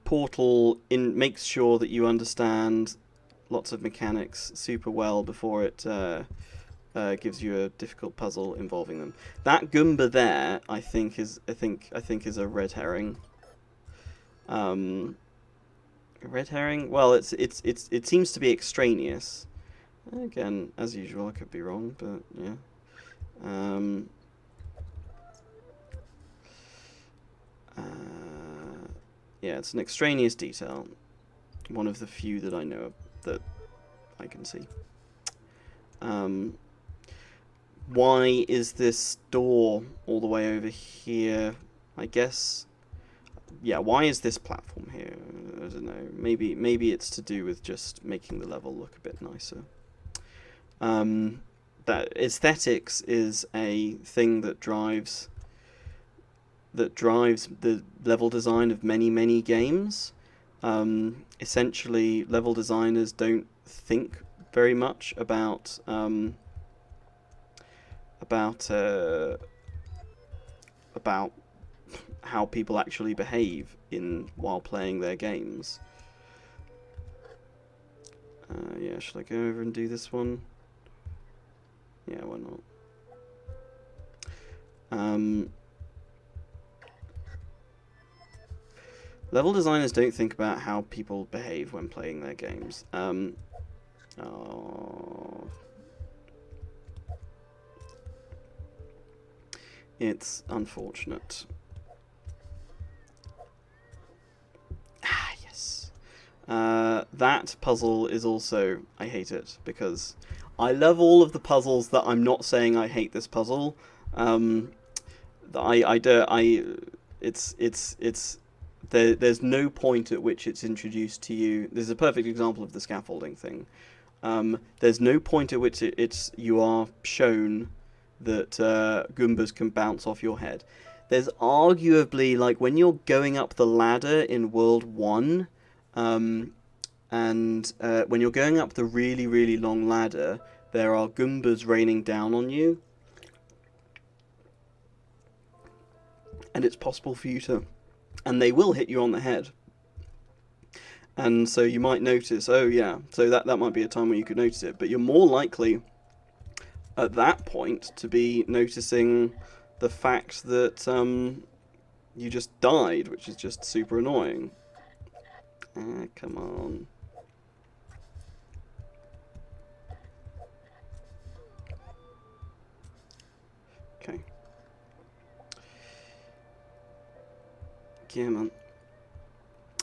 Portal makes sure that you understand lots of mechanics super well before it gives you a difficult puzzle involving them. That Goomba there, I think is a red herring. A red herring? Well, it seems to be extraneous. Again, as usual, I could be wrong, but yeah. Yeah, it's an extraneous detail. One of the few that I know of that I can see. Why is this door all the way over here? I guess, yeah, why is this platform here? I don't know. Maybe it's to do with just making the level look a bit nicer. That aesthetics is a thing that drives the level design of many games. Essentially, level designers don't think very much about how people actually behave while playing their games. Yeah, should I go over and do this one? Yeah, why not? Level designers don't think about how people behave when playing their games. It's unfortunate. Ah, yes. That puzzle is also, I hate it, because I love all of the puzzles that I'm not saying I hate this puzzle. There's no point at which it's introduced to you. This is a perfect example of the scaffolding thing. There's no point at which you are shown that Goombas can bounce off your head. there's arguably, like, when you're going up the ladder in World 1, and when you're going up the really, really long ladder, there are Goombas raining down on you. And it's possible for you to... And they will hit you on the head. And so you might notice, oh yeah, so that might be a time when you could notice it. But you're more likely at that point to be noticing the fact that you just died, which is just super annoying. Ah, come on. Okay. Yeah, man.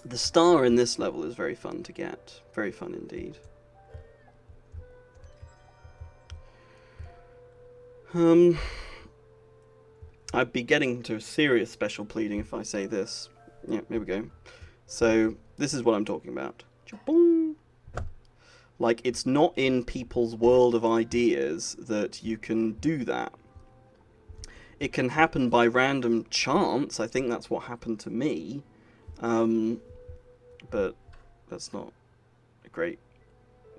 The star in this level is very fun to get. Very fun indeed. I'd be getting to serious special pleading if I say this. Yeah, here we go. So, this is what I'm talking about. Like, it's not in people's world of ideas that you can do that. It can happen by random chance. I think that's what happened to me. But that's not a great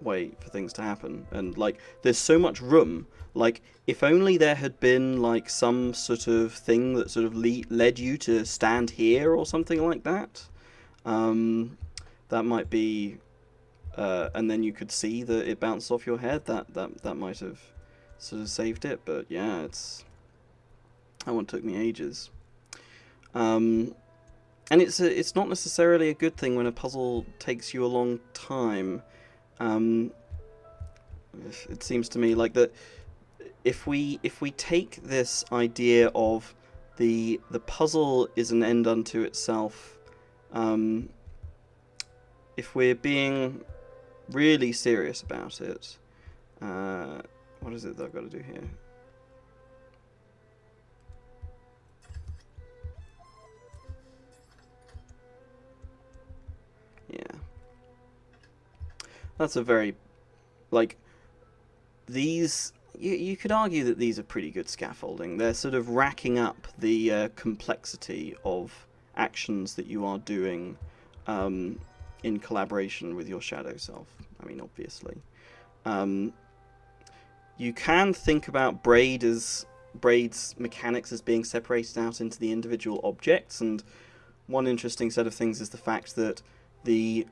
way for things to happen. And, like, there's so much room. Like, if only there had been, like, some sort of thing that sort of led you to stand here or something like that. That might be... and then you could see that it bounced off your head. That might have sort of saved it. But, yeah, it's... That one took me ages. And it's not necessarily a good thing when a puzzle takes you a long time. It seems to me like that if we take this idea of the puzzle is an end unto itself, if we're being really serious about it, what is it that I've got to do here? Yeah. That's a very, like, these, you could argue that these are pretty good scaffolding. They're sort of racking up the complexity of actions that you are doing in collaboration with your shadow self. I mean, obviously. You can think about Braid's mechanics as being separated out into the individual objects, and one interesting set of things is the fact that the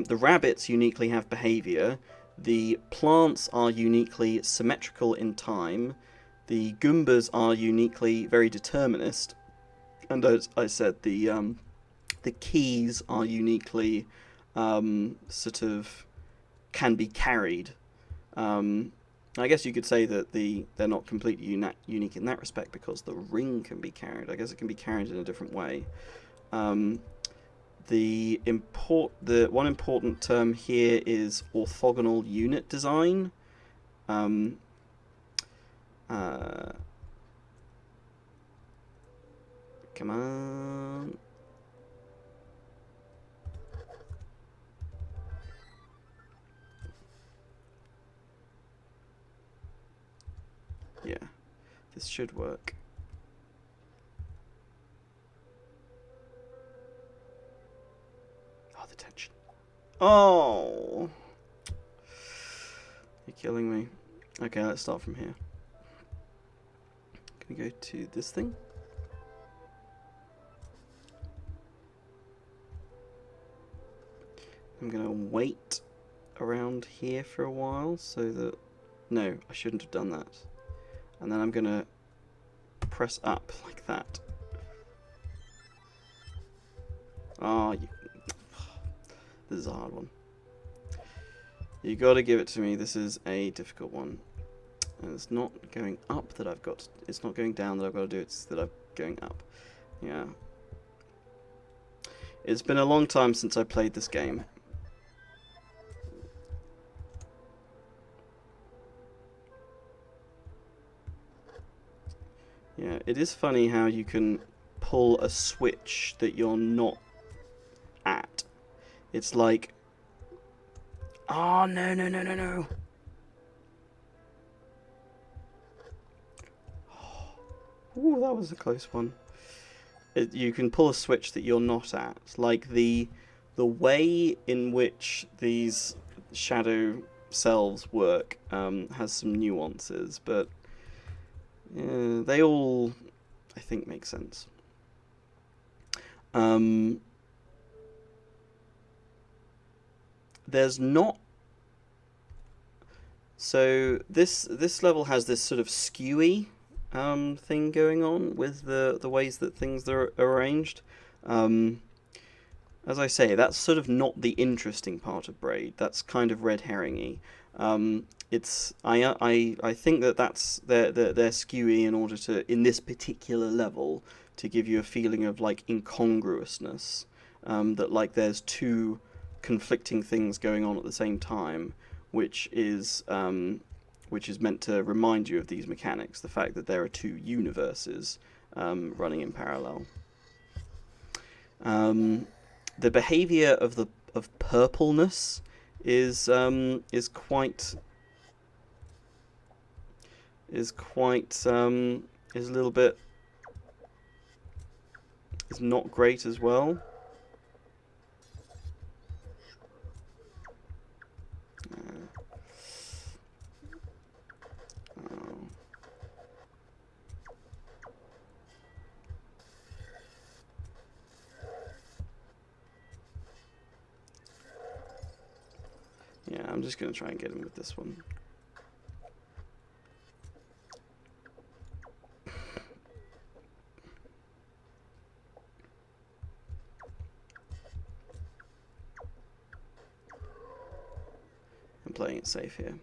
rabbits uniquely have behavior, the plants are uniquely symmetrical in time, the Goombas are uniquely very determinist, and as I said, the keys are uniquely sort of can be carried. I guess you could say that they're not completely unique in that respect because the ring can be carried. I guess it can be carried in a different way. The one important term here is orthogonal unit design. Come on. Yeah, this should work. Oh, the tension. Oh! You're killing me. Okay, let's start from here. Can we go to this thing? I'm gonna wait around here for a while so that... No, I shouldn't have done that. And then I'm gonna press up like that. Oh, this is a hard one. You gotta give it to me. This is a difficult one. And it's not going up that I've got. It's not going down that I've got to do. It's that I'm going up. Yeah. It's been a long time since I played this game. Yeah, it is funny how you can pull a switch that you're not at. It's like... Oh, no, no, no, no, no. Ooh, that was a close one. You can pull a switch that you're not at. Like the way in which these shadow selves work has some nuances, but they all, I think, make sense. There's not. So this level has this sort of skewy thing going on with the ways that things are arranged. As I say, that's sort of not the interesting part of Braid. That's kind of red herringy. It's I think that's they're skewy in order to, in this particular level, to give you a feeling of like incongruousness. That like there's two conflicting things going on at the same time, which is meant to remind you of these mechanics. The fact that there are two universes running in parallel. The behavior of purpleness is quite is a little bit is not great as well. Yeah, I'm just going to try and get him with this one. I'm playing it safe here.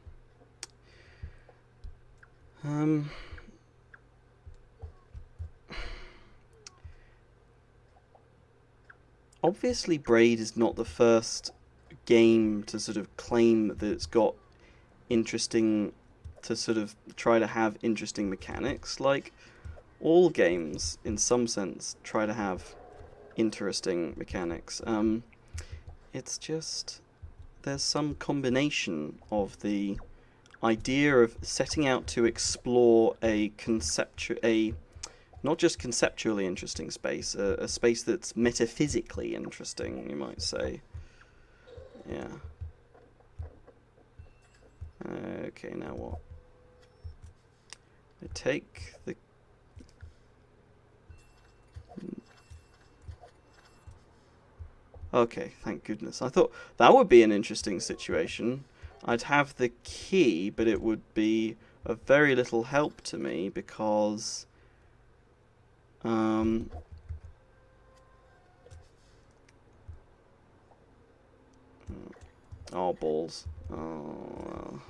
Obviously, Braid is not the first game to sort of claim that it's got interesting, to sort of try to have interesting mechanics. Like, all games, in some sense, try to have interesting mechanics. It's just, there's some combination of the idea of setting out to explore a not just conceptually interesting space, a space that's metaphysically interesting, you might say. Yeah. Okay, now what? I take the... Okay, thank goodness. I thought that would be an interesting situation. I'd have the key, but it would be of very little help to me because... Oh, balls. Oh.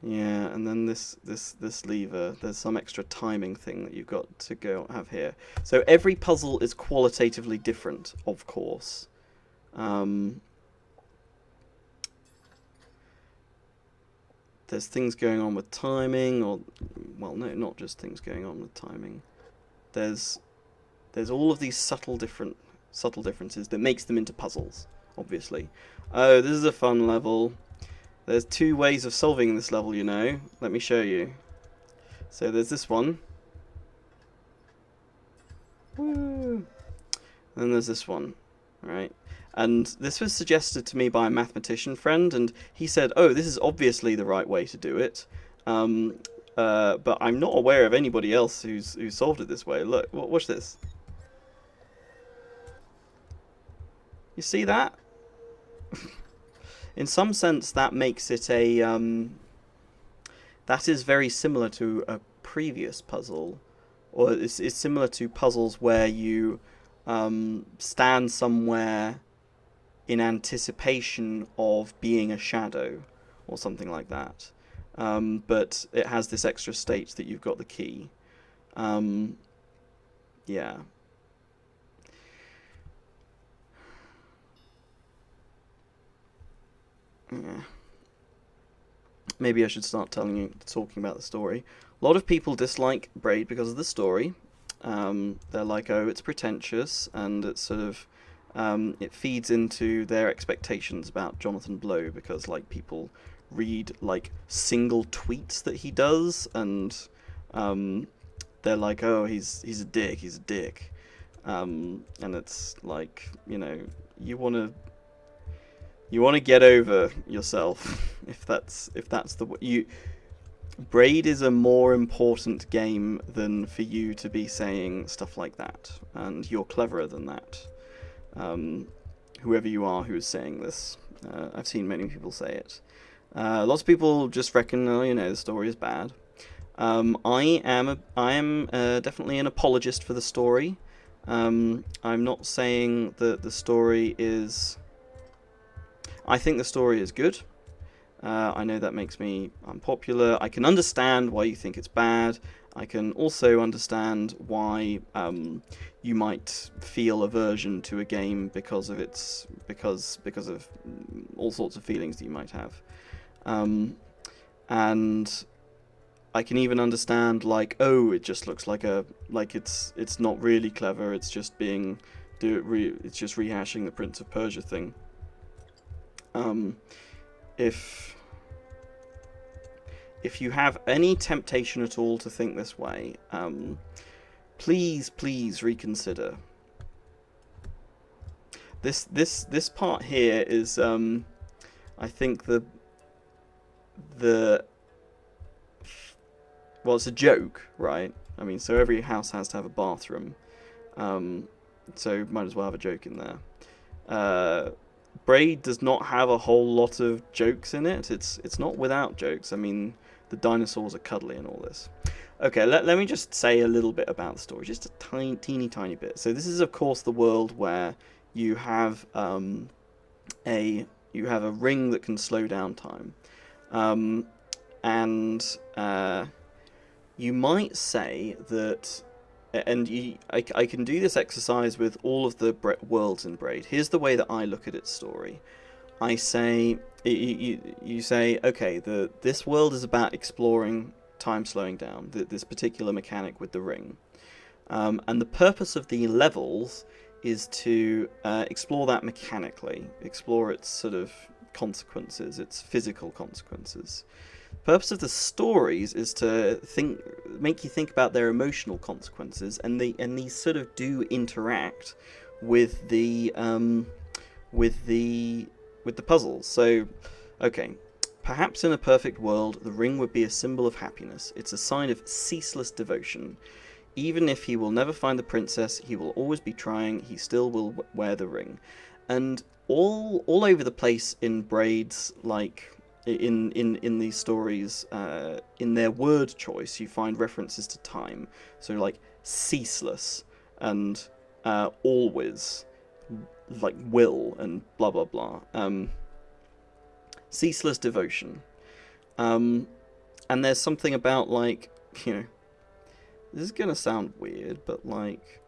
Yeah, and then this lever, there's some extra timing thing that you've got to have here. So every puzzle is qualitatively different, of course. There's things going on with timing, or, well, no, not just things going on with timing. There's all of these subtle differences that makes them into puzzles, obviously. Oh, this is a fun level. There's two ways of solving this level, you know. Let me show you. So there's this one. Woo! And then there's this one, right? And this was suggested to me by a mathematician friend, and he said, oh, this is obviously the right way to do it. But I'm not aware of anybody else who's solved it this way. Look, watch this. You see that? In some sense, that makes it a... that is very similar to a previous puzzle. Or it's similar to puzzles where you stand somewhere in anticipation of being a shadow, or something like that. But it has this extra state that you've got the key. Yeah. Yeah. Maybe I should start talking about the story. A lot of people dislike Braid because of the story. They're like, oh, it's pretentious, and it's sort of it feeds into their expectations about Jonathan Blow, because like people read like single tweets that he does, and they're like, oh, he's a dick, and it's like, you want to get over yourself if that's the you. Braid is a more important game than for you to be saying stuff like that, and you're cleverer than that. Whoever you are who is saying this, I've seen many people say it. Lots of people just reckon, oh, the story is bad. I am definitely an apologist for the story. I'm not saying that the story is. I think the story is good. I know that makes me unpopular. I can understand why you think it's bad. I can also understand why you might feel aversion to a game because of all sorts of feelings that you might have. And I can even understand, like, oh, it just looks like it's not really clever. It's just it's just rehashing the Prince of Persia thing. If you have any temptation at all to think this way, please reconsider. This part here is, I think well, it's a joke, right? I mean, so every house has to have a bathroom, so might as well have a joke in there. Braid does not have a whole lot of jokes in it. It's not without jokes. I mean, the dinosaurs are cuddly and all this. Okay, let me just say a little bit about the story, just a teeny bit. So this is, of course, the world where you have a ring that can slow down time, and you might say that. And I can do this exercise with all of the worlds in Braid. Here's the way that I look at its story. I say, you say, okay, this world is about exploring time slowing down, this particular mechanic with the ring. And the purpose of the levels is to explore that mechanically, explore its sort of consequences, its physical consequences. The purpose of the stories is to make you think about their emotional consequences, and these sort of do interact with the puzzles. So, okay, perhaps in a perfect world, the ring would be a symbol of happiness. It's a sign of ceaseless devotion. Even if he will never find the princess, he will always be trying. He still will wear the ring, and all over the place in Braid's, like. In these stories, in their word choice, you find references to time. So like ceaseless and always, like will and blah blah blah. Ceaseless devotion. And there's something about, like, this is gonna sound weird, but like.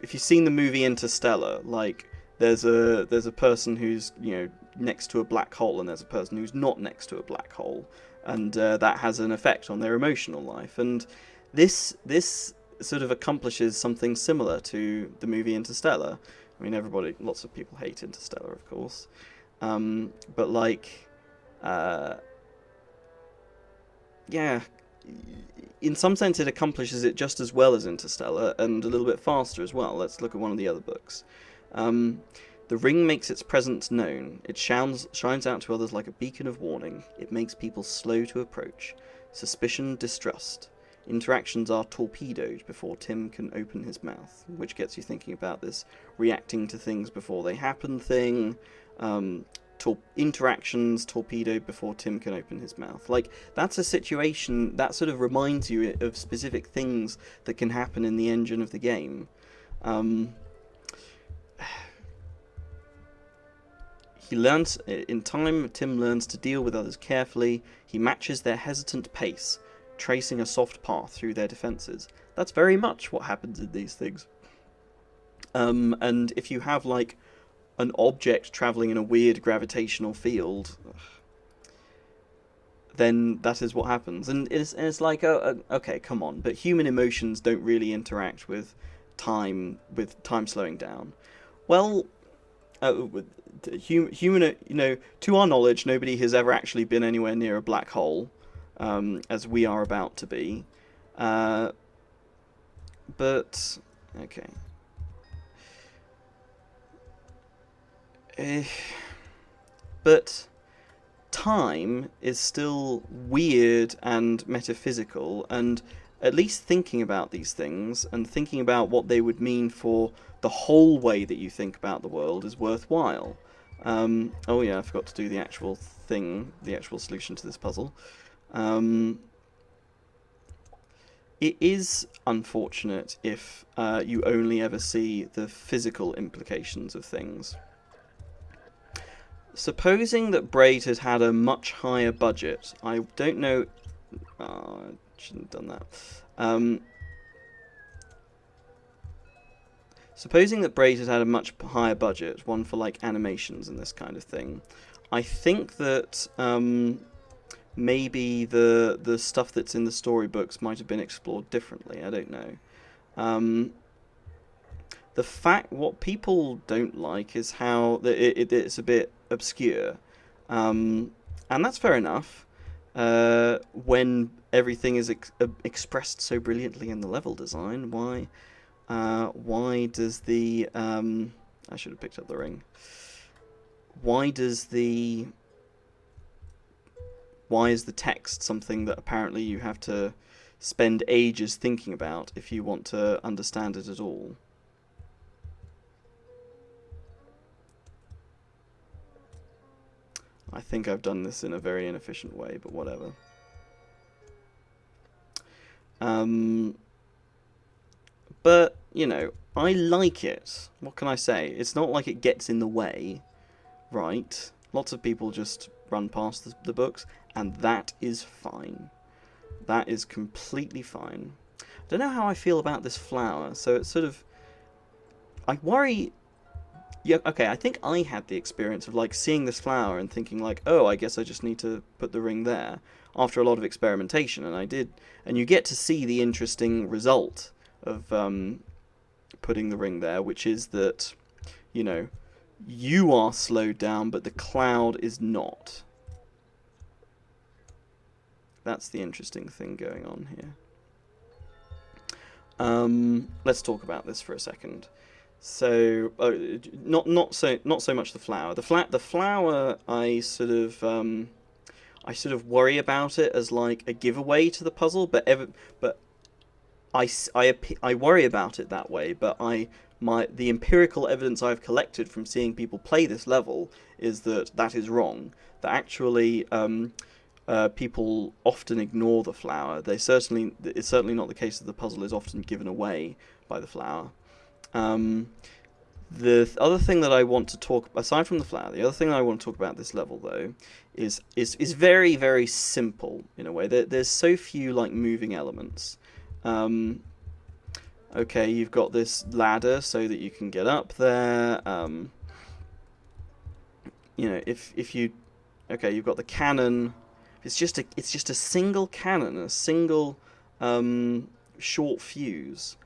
If you've seen the movie Interstellar, like, there's a person who's next to a black hole, and there's a person who's not next to a black hole, and that has an effect on their emotional life. And this sort of accomplishes something similar to the movie Interstellar. I mean, lots of people hate Interstellar, of course, but like, yeah. In some sense, it accomplishes it just as well as Interstellar, and a little bit faster as well. Let's look at one of the other books. The ring makes its presence known. It shines out to others like a beacon of warning. It makes people slow to approach. Suspicion, distrust. Interactions are torpedoed before Tim can open his mouth, which gets you thinking about this reacting to things before they happen thing. Interactions torpedoed before Tim can open his mouth. Like, that's a situation that sort of reminds you of specific things that can happen in the engine of the game. He learns in time. Tim learns to deal with others carefully. He matches their hesitant pace, tracing a soft path through their defenses. That's very much what happens in these things. And if you have, like, an object travelling in a weird gravitational field, then that is what happens. And it's like, okay, come on, but human emotions don't really interact with time slowing down. Well, human, to our knowledge, nobody has ever actually been anywhere near a black hole, as we are about to be. But okay. But time is still weird and metaphysical, and at least thinking about these things and thinking about what they would mean for the whole way that you think about the world is worthwhile. Oh yeah, I forgot to do the actual thing, the actual solution to this puzzle. It is unfortunate if you only ever see the physical implications of things. Supposing that Braid had had a much higher budget, I don't know. Oh, I shouldn't have done that. Supposing that Braid had had a much higher budget, one for like animations and this kind of thing, I think that maybe the stuff that's in the storybooks might have been explored differently. I don't know. What people don't like is how it's a bit obscure, and that's fair enough. When everything is expressed so brilliantly in the level design, why does the I should have picked up the ring. Why is the text something that apparently you have to spend ages thinking about if you want to understand it at all? I think I've done this in a very inefficient way, but whatever. But, I like it. What can I say? It's not like it gets in the way, right? Lots of people just run past the books, and that is fine. That is completely fine. I don't know how I feel about this flower, so it's sort of... I worry... Yeah, okay, I think I had the experience of like seeing this flower and thinking like, oh, I guess I just need to put the ring there after a lot of experimentation, and I did. And you get to see the interesting result of putting the ring there, which is that, you are slowed down, but the cloud is not. That's the interesting thing going on here. Let's talk about this for a second. So, not so much the flower. The flower, I sort of worry about it as like a giveaway to the puzzle, but I worry about it that way. But the empirical evidence I've collected from seeing people play this level is that is wrong. That actually, people often ignore the flower. It's certainly not the case that the puzzle is often given away by the flower. The other thing that I want to talk, aside from the flower, the other thing I want to talk about this level though is very, very simple in a way. There's so few like moving elements. Okay, you've got this ladder so that you can get up there. You've got the cannon. It's just a single cannon, a single short fuse,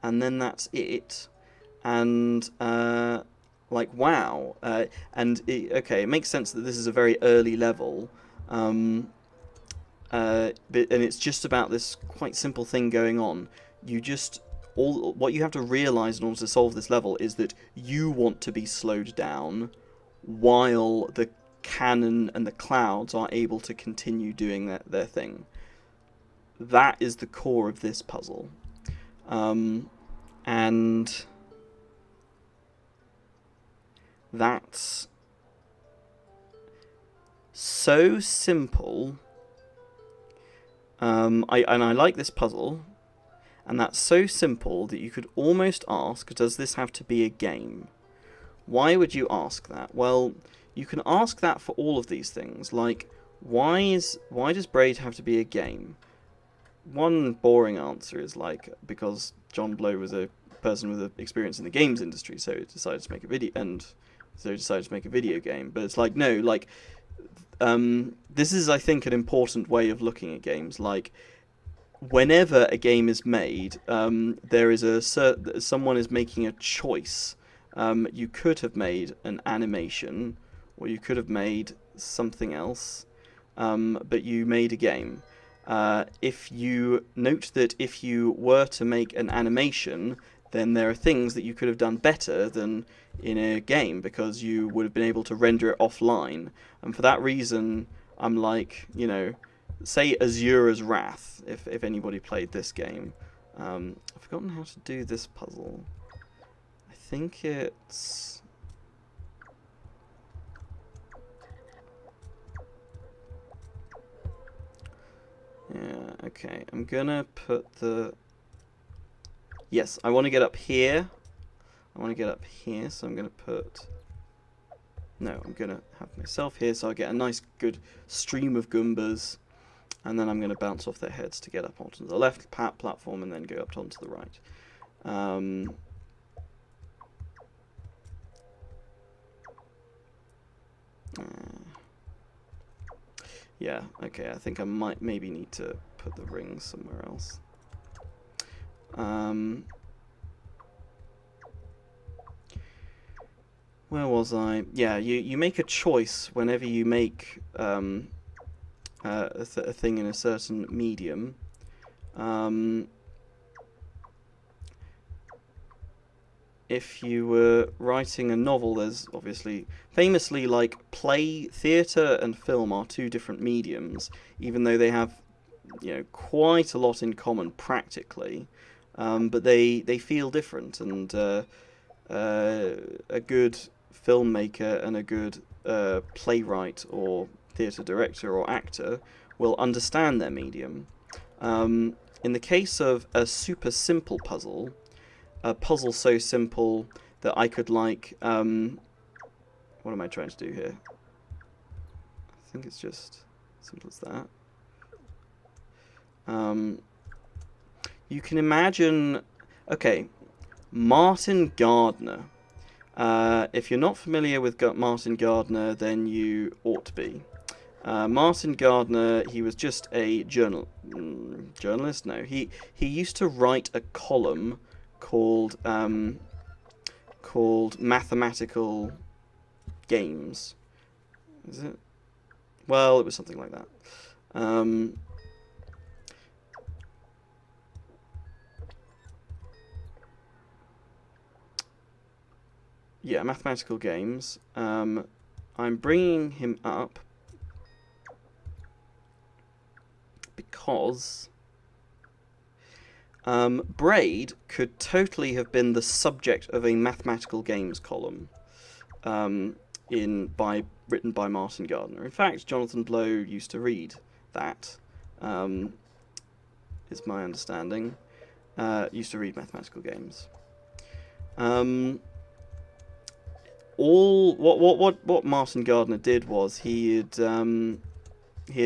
and then that's it. And wow, it makes sense that this is a very early level, and it's just about this quite simple thing going on. What you have to realize in order to solve this level is that you want to be slowed down, while the cannon and the clouds are able to continue doing their thing. That is the core of this puzzle, and that's so simple. I like this puzzle, and that's so simple that you could almost ask, does this have to be a game? Why would you ask that? Well, you can ask that for all of these things, like, why does Braid have to be a game? One boring answer is like, because John Blow was a person with experience in the games industry, so he decided to make a video game. But it's like, no, like, this is, I think, an important way of looking at games. Like, whenever a game is made, there is someone is making a choice you could have made an animation, or you could have made something else, but you made a game. If you note that if you were to make an animation, then there are things that you could have done better than in a game, because you would have been able to render it offline. And for that reason, I'm like, you know, say Azura's Wrath, if anybody played this game. I've forgotten how to do this puzzle. I think it's... Yeah, okay, I'm gonna put the... Yes, I want to get up here. I want to get up here, so I'm gonna put... No, I'm gonna have myself here, so I get a nice good stream of Goombas, and then I'm gonna bounce off their heads to get up onto the left platform and then go up onto the right. Yeah, okay, I think I might maybe need to put the rings somewhere else. Where was I? Yeah, you make a choice whenever you make a thing in a certain medium. If you were writing a novel, there's obviously, famously, like, play, theatre and film are two different mediums, even though they have, you know, quite a lot in common practically, but they feel different, and a good filmmaker and a good playwright or theatre director or actor will understand their medium. In the case of a super simple puzzle, a puzzle so simple that I could, like, what am I trying to do here? I think it's just simple as that. You can imagine, okay, Martin Gardner. If you're not familiar with Martin Gardner, then you ought to be. Martin Gardner, he was just a journalist? No, he used to write a column called Mathematical Games. Is it? Well, it was something like that. Yeah, Mathematical Games. I'm bringing him up because Braid could totally have been the subject of a Mathematical Games column written by Martin Gardner. In fact, Jonathan Blow used to read that, is my understanding. Used to read Mathematical Games. What Martin Gardner did was he'd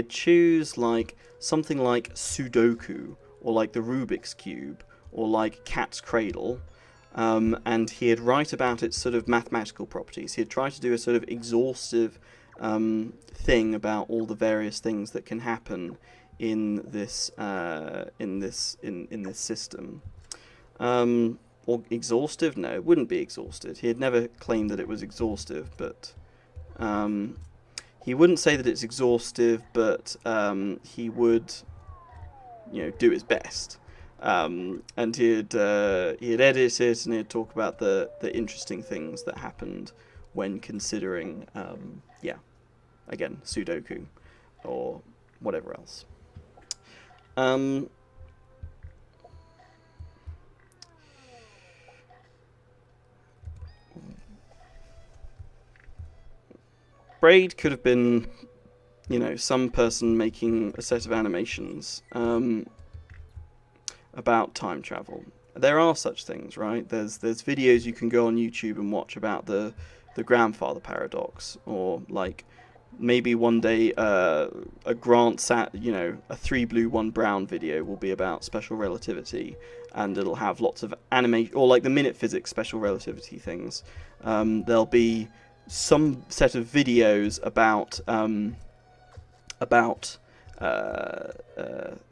choose, like, something like Sudoku, or like the Rubik's Cube, or like Cat's Cradle, and he'd write about its sort of mathematical properties. He'd try to do a sort of exhaustive thing about all the various things that can happen in this system. Or exhaustive? No, it wouldn't be exhaustive. He had never claimed that it was exhaustive, but he wouldn't say that it's exhaustive, but he would, you know, do his best. And he'd edit it, and he'd talk about the interesting things that happened when considering, yeah, again, Sudoku or whatever else. Braid could have been, you know, some person making a set of animations about time travel. There are such things, right? There's videos you can go on YouTube and watch about the grandfather paradox, or like maybe one day a a 3 blue 1 brown video will be about special relativity, and it'll have lots of animation, or like the minute physics special relativity things. There'll be some set of videos about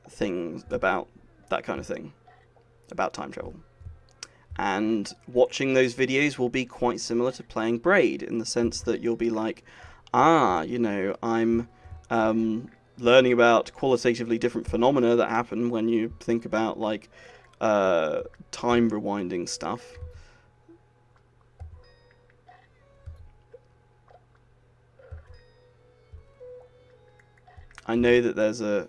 things about that kind of thing, about time travel. And watching those videos will be quite similar to playing Braid, in the sense that you'll be like, ah, you know, I'm learning about qualitatively different phenomena that happen when you think about, like, time rewinding stuff. I know that there's a...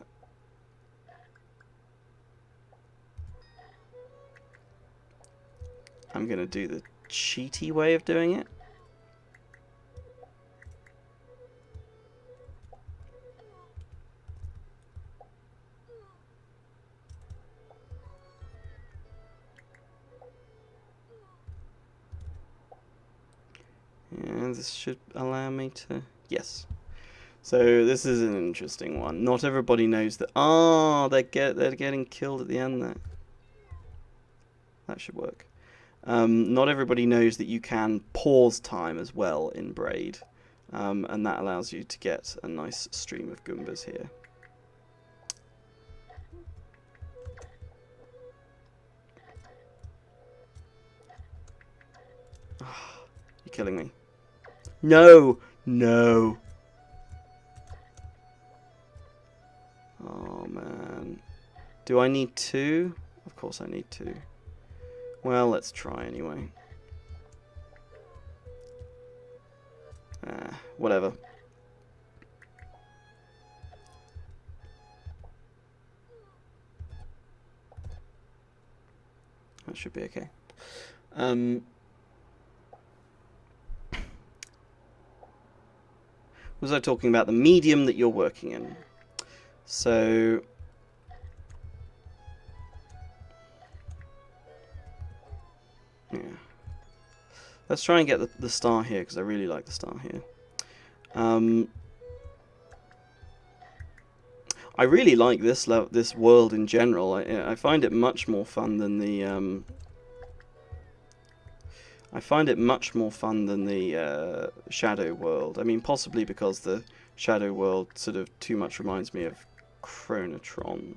I'm going to do the cheaty way of doing it. Yeah, this should allow me to... Yes. So this is an interesting one. Not everybody knows that... Oh, they're getting killed at the end there. That should work. Not everybody knows that you can pause time as well in Braid. And that allows you to get a nice stream of Goombas here. You're killing me. No! No! Oh, man. Do I need 2? Of course I need 2. Well, let's try anyway. Whatever. That should be okay. Was I talking about the medium that you're working in? So... yeah. Let's try and get the star here, because I really like the star here. I really like this world in general. I find it much more fun than the Shadow world. I mean, possibly because the Shadow world sort of too much reminds me of Chronotron.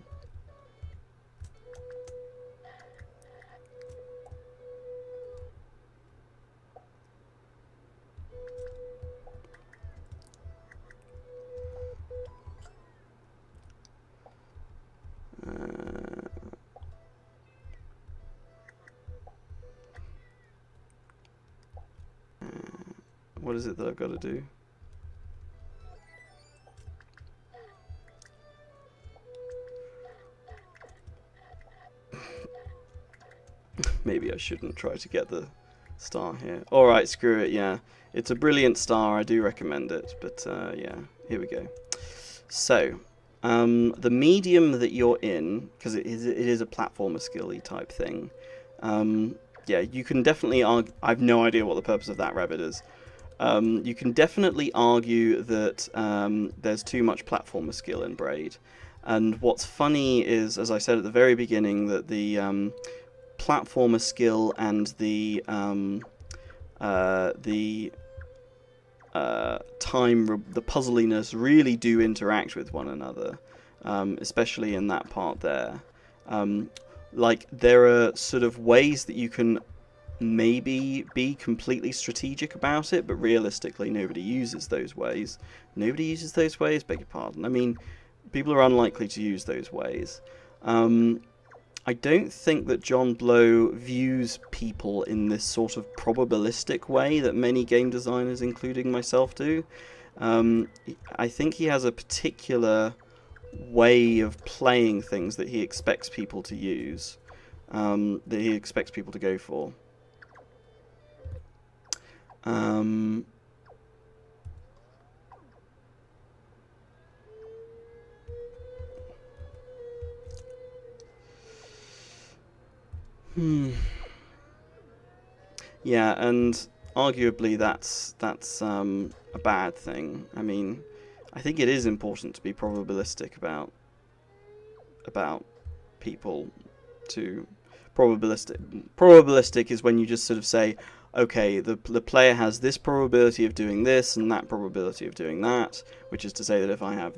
What is it that I've got to do? Maybe I shouldn't try to get the star here. Alright, screw it, yeah. It's a brilliant star, I do recommend it. But, yeah, here we go. So, the medium that you're in, because it is a platformer skill-y type thing, yeah, you can definitely argue... I have no idea what the purpose of that rabbit is. You can definitely argue that there's too much platformer skill in Braid. And what's funny is, as I said at the very beginning, that the platformer skill and the puzzliness really do interact with one another, especially in that part there. Like, there are sort of ways that you can maybe be completely strategic about it, but realistically nobody uses those ways. Nobody uses those ways? Beg your pardon. I mean, people are unlikely to use those ways. I don't think that John Blow views people in this sort of probabilistic way that many game designers, including myself, do. I think he has a particular way of playing things that he expects people to use, that he expects people to go for. Yeah, and arguably that's a bad thing. I mean, I think it is important to be probabilistic about people. Probabilistic is when you just sort of say, okay, the player has this probability of doing this and that probability of doing that, which is to say that if I have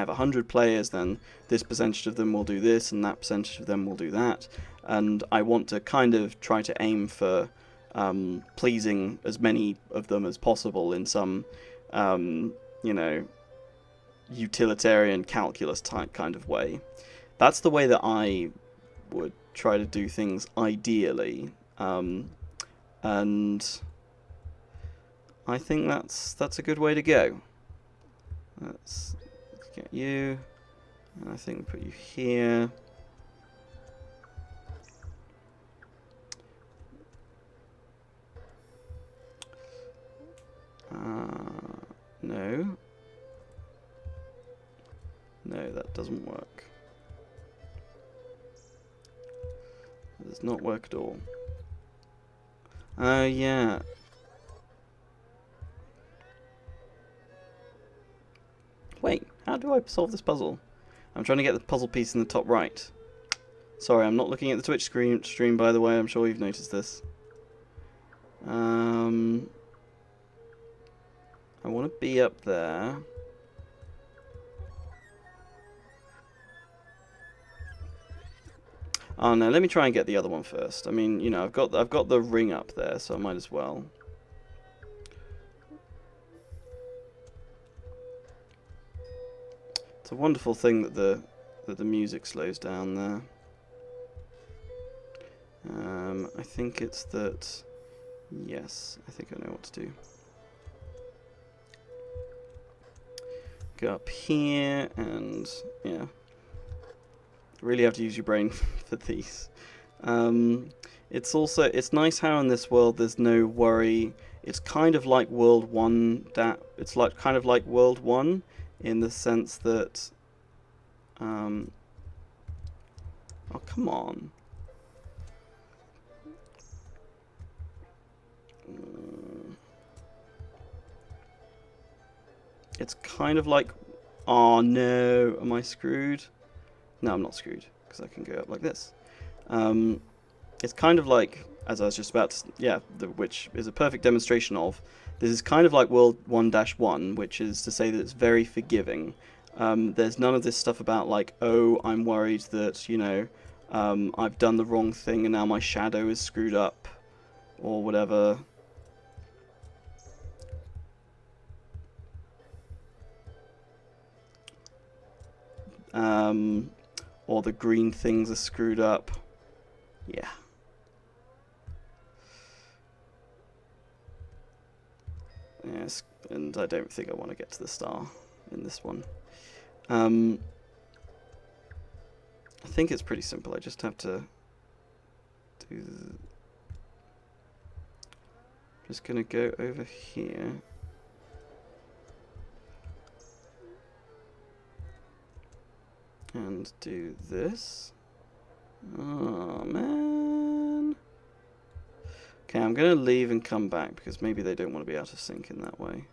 100 players, then this percentage of them will do this and that percentage of them will do that, and I want to kind of try to aim for pleasing as many of them as possible in some, you know, utilitarian calculus type kind of way. That's the way that I would try to do things ideally. And I think that's a good way to go. Let's get you, and I think we'll put you here. No. No, that doesn't work. It does not work at all. Oh, yeah. Wait, how do I solve this puzzle? I'm trying to get the puzzle piece in the top right. Sorry, I'm not looking at the Twitch stream, by the way. I'm sure you've noticed this. I want to be up there. Oh no, let me try and get the other one first. I mean, you know, I've got the ring up there, so I might as well. It's a wonderful thing that the music slows down there. I think it's that. Yes, I think I know what to do. Go up here and yeah. Really have to use your brain for these. It's nice how in this world there's no worry. It's kind of like World 1. It's like kind of like World 1 in the sense that. Oh come on. It's kind of like. Oh no, am I screwed? No, I'm not screwed, because I can go up like this. It's kind of like, as I was just about to, yeah, which is a perfect demonstration of, this is kind of like World 1-1, which is to say that it's very forgiving. There's none of this stuff about like, oh, I'm worried that, you know, I've done the wrong thing and now my shadow is screwed up, or whatever. Or the green things are screwed up. Yeah. Yes, and I don't think I want to get to the star in this one. I think it's pretty simple. I just have to do. Just gonna go over here. And do this. Oh, man. Okay, I'm going to leave and come back because maybe they don't want to be out of sync in that way.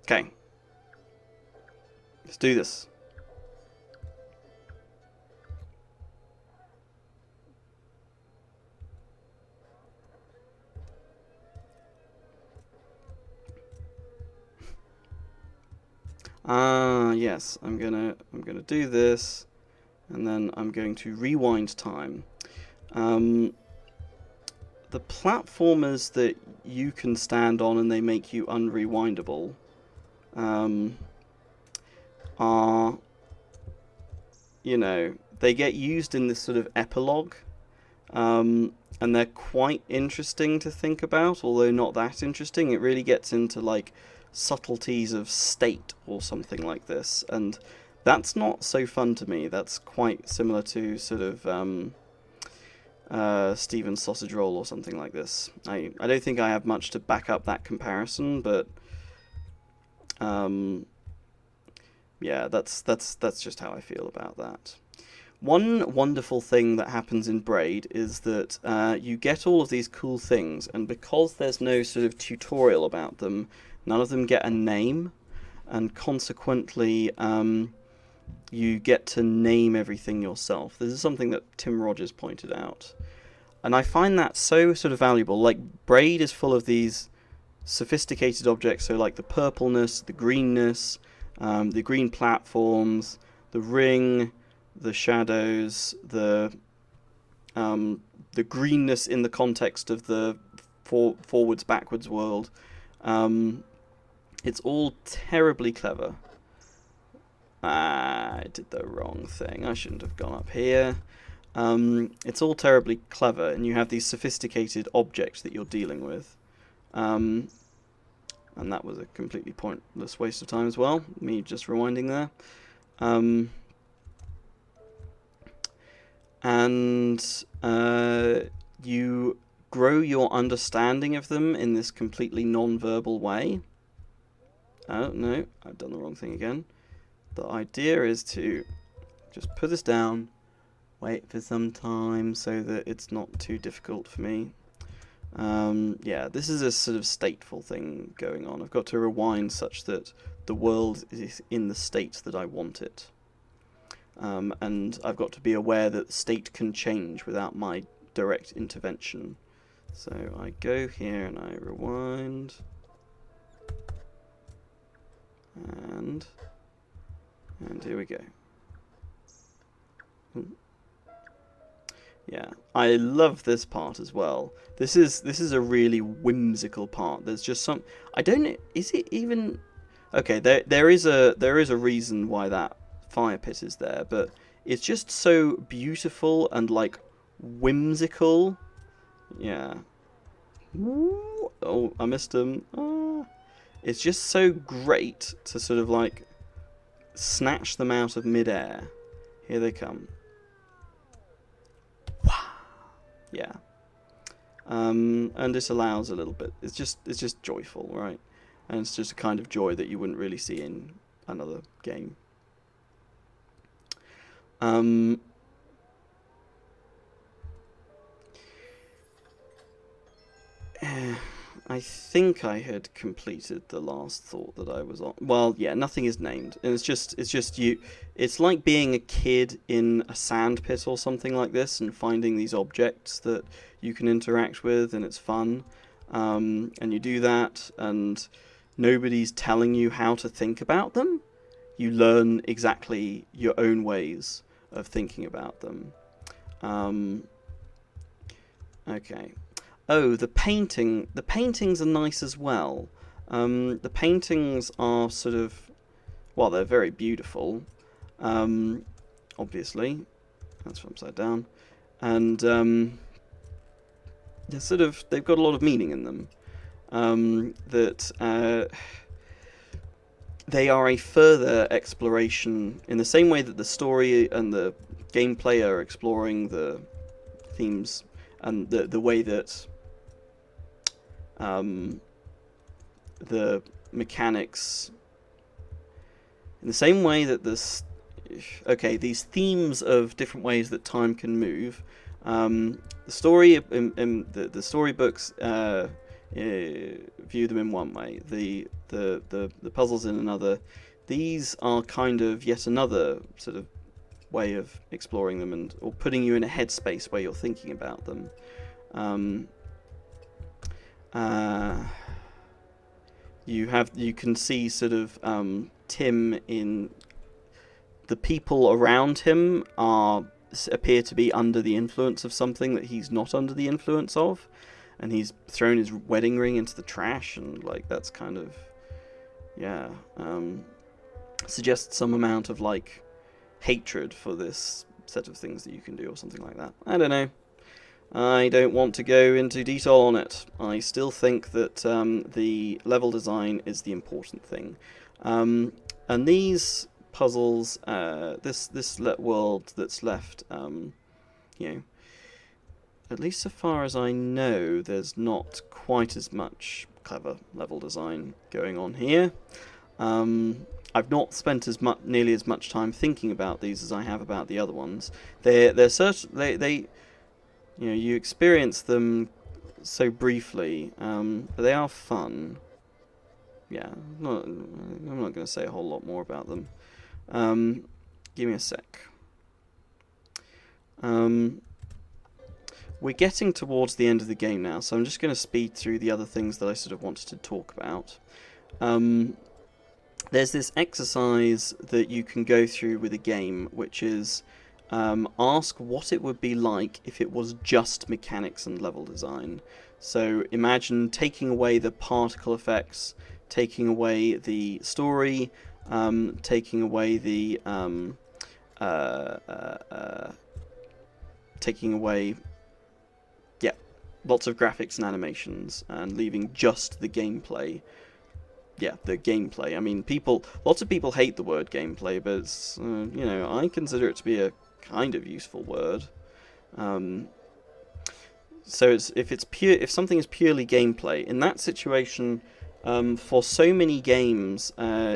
Okay. Let's do this. Yes, I'm gonna do this, and then I'm going to rewind time. The platformers that you can stand on and they make you unrewindable are, you know, they get used in this sort of epilogue, and they're quite interesting to think about, although not that interesting. It really gets into like subtleties of state or something like this, and that's not so fun to me. That's quite similar to sort of Steven's sausage roll or something like this. I don't think I have much to back up that comparison, but yeah, that's just how I feel about that. One wonderful thing that happens in Braid is that you get all of these cool things, and because there's no sort of tutorial about them, none of them get a name. and consequently you get to name everything yourself. This is something that Tim Rogers pointed out, and I find that so sort of valuable. Like, Braid is full of these sophisticated objects, so like the purpleness, the greenness, the green platforms, the ring, the shadows, the greenness in the context of the forwards backwards world. It's all terribly clever. I did the wrong thing. I shouldn't have gone up here. It's all terribly clever, and you have these sophisticated objects that you're dealing with. And that was a completely pointless waste of time as well, me just rewinding there. And you grow your understanding of them in this completely non-verbal way. Oh, no, I've done the wrong thing again. The idea is to just put this down, wait for some time so that it's not too difficult for me. Yeah, this is a sort of stateful thing going on. I've got to rewind such that the world is in the state that I want it. And I've got to be aware that the state can change without my direct intervention. So I go here and I rewind. And here we go. Yeah, I love this part as well. This is a really whimsical part. There's just some, I don't know, is it even, okay, there is a reason why that fire pit is there, but it's just so beautiful and like whimsical. Yeah. Oh, I missed him. It's just so great to sort of like snatch them out of midair. Here they come. Yeah. And this allows a little bit. It's just joyful, right? And it's just a kind of joy that you wouldn't really see in another game. I think I had completed the last thought that I was on. Well, yeah, nothing is named, and it's just you. It's like being a kid in a sand pit or something like this, and finding these objects that you can interact with, and it's fun. And you do that, and nobody's telling you how to think about them. You learn exactly your own ways of thinking about them. Okay. Oh, the paintings are nice as well. The paintings are sort of, well, they're very beautiful. Obviously, that's upside down, and they're sort of, they've got a lot of meaning in them. They are a further exploration in the same way that the story and the gameplay are exploring the themes and the way that the mechanics, in the same way that this, okay, these themes of different ways that time can move. The story in the storybooks view them in one way. The puzzles in another. These are kind of yet another sort of way of exploring them and or putting you in a headspace where you're thinking about them. You can see sort of Tim in the people around him appear to be under the influence of something that he's not under the influence of, and he's thrown his wedding ring into the trash, and like that's kind of suggests some amount of like hatred for this set of things that you can do or something like that. I don't know. I don't want to go into detail on it. I still think that the level design is the important thing. And these puzzles, this world that's left, at least so far as I know, there's not quite as much clever level design going on here. I've not spent nearly as much time thinking about these as I have about the other ones. They you experience them so briefly, but they are fun. yeah, I'm not going to say a whole lot more about them. Give me a sec. We're getting towards the end of the game now, so I'm just going to speed through the other things that I sort of wanted to talk about. There's this exercise that you can go through with a game, which is ask what it would be like if it was just mechanics and level design. So imagine taking away the particle effects, taking away the story, taking away the taking away, yeah, lots of graphics and animations, and leaving just the gameplay. Yeah, the gameplay. I mean, lots of people hate the word gameplay, but it's, you know, I consider it to be a kind of useful word. So if something is purely gameplay, in that situation, for so many games,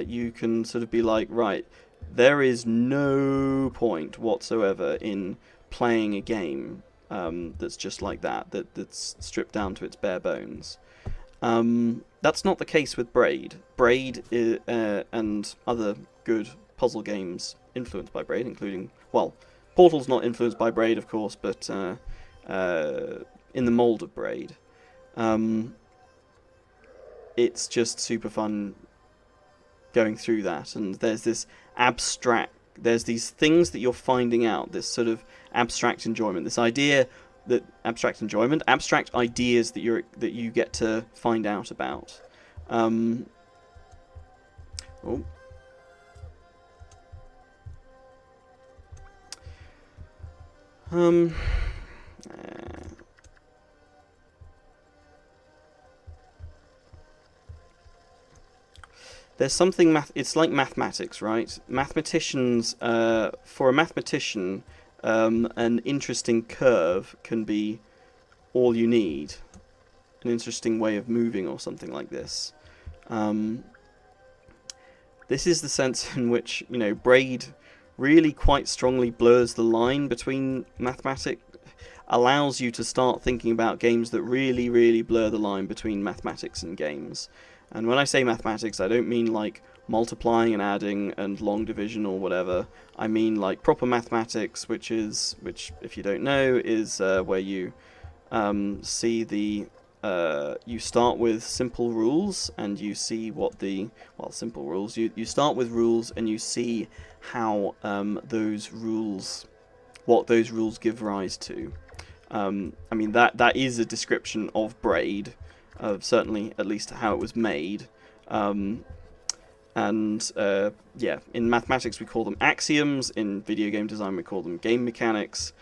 you can sort of be like, right, there is no point whatsoever in playing a game that's just like that's stripped down to its bare bones. That's not the case with Braid. Braid and other good puzzle games influenced by Braid, including, well, Portal's not influenced by Braid, of course, but in the mold of Braid. It's just super fun going through that, and there's these things that you're finding out, this sort of abstract enjoyment, this idea that abstract ideas that you get to find out about. There's something it's like mathematics, right? Mathematicians, for a mathematician, an interesting curve can be all you need. An interesting way of moving or something like this. This is the sense in which, you know, Braid really quite strongly blurs the line between mathematics, allows you to start thinking about games that really, really blur the line between mathematics and games. And when I say mathematics, I don't mean like multiplying and adding and long division or whatever. I mean like proper mathematics, which if you don't know, is where you see the you start with simple rules and you see what simple rules. You start with rules and you see how what those rules give rise to. I mean that is a description of Braid. Certainly, at least how it was made. In mathematics we call them axioms. In video game design we call them game mechanics.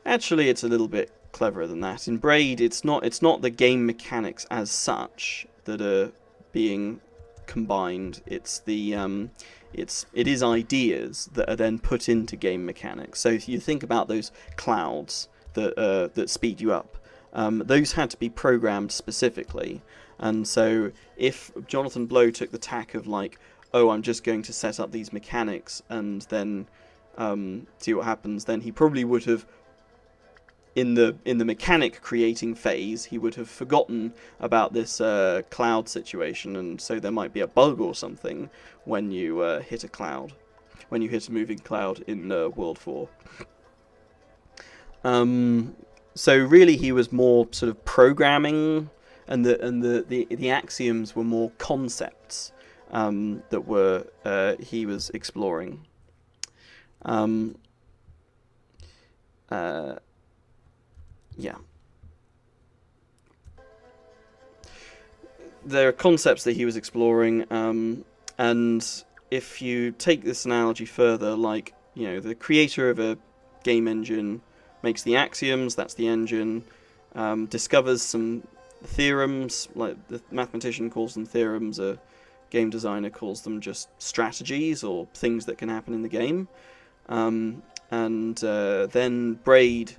Actually, it's a little bit cleverer than that. In Braid, it's not the game mechanics as such that are being combined. It is ideas that are then put into game mechanics. So if you think about those clouds that speed you up. Those had to be programmed specifically, and so if Jonathan Blow took the tack of like, oh, I'm just going to set up these mechanics and then see what happens, then he probably would have, in the mechanic creating phase, he would have forgotten about this cloud situation, and so there might be a bug or something when you hit a moving cloud in World 4. So really, he was more sort of programming, and the axioms were more concepts that he was exploring. There are concepts that he was exploring, and if you take this analogy further, like, you know, the creator of a game engine makes the axioms, that's the engine, discovers some theorems, like the mathematician calls them theorems, a game designer calls them just strategies or things that can happen in the game. Then Braid,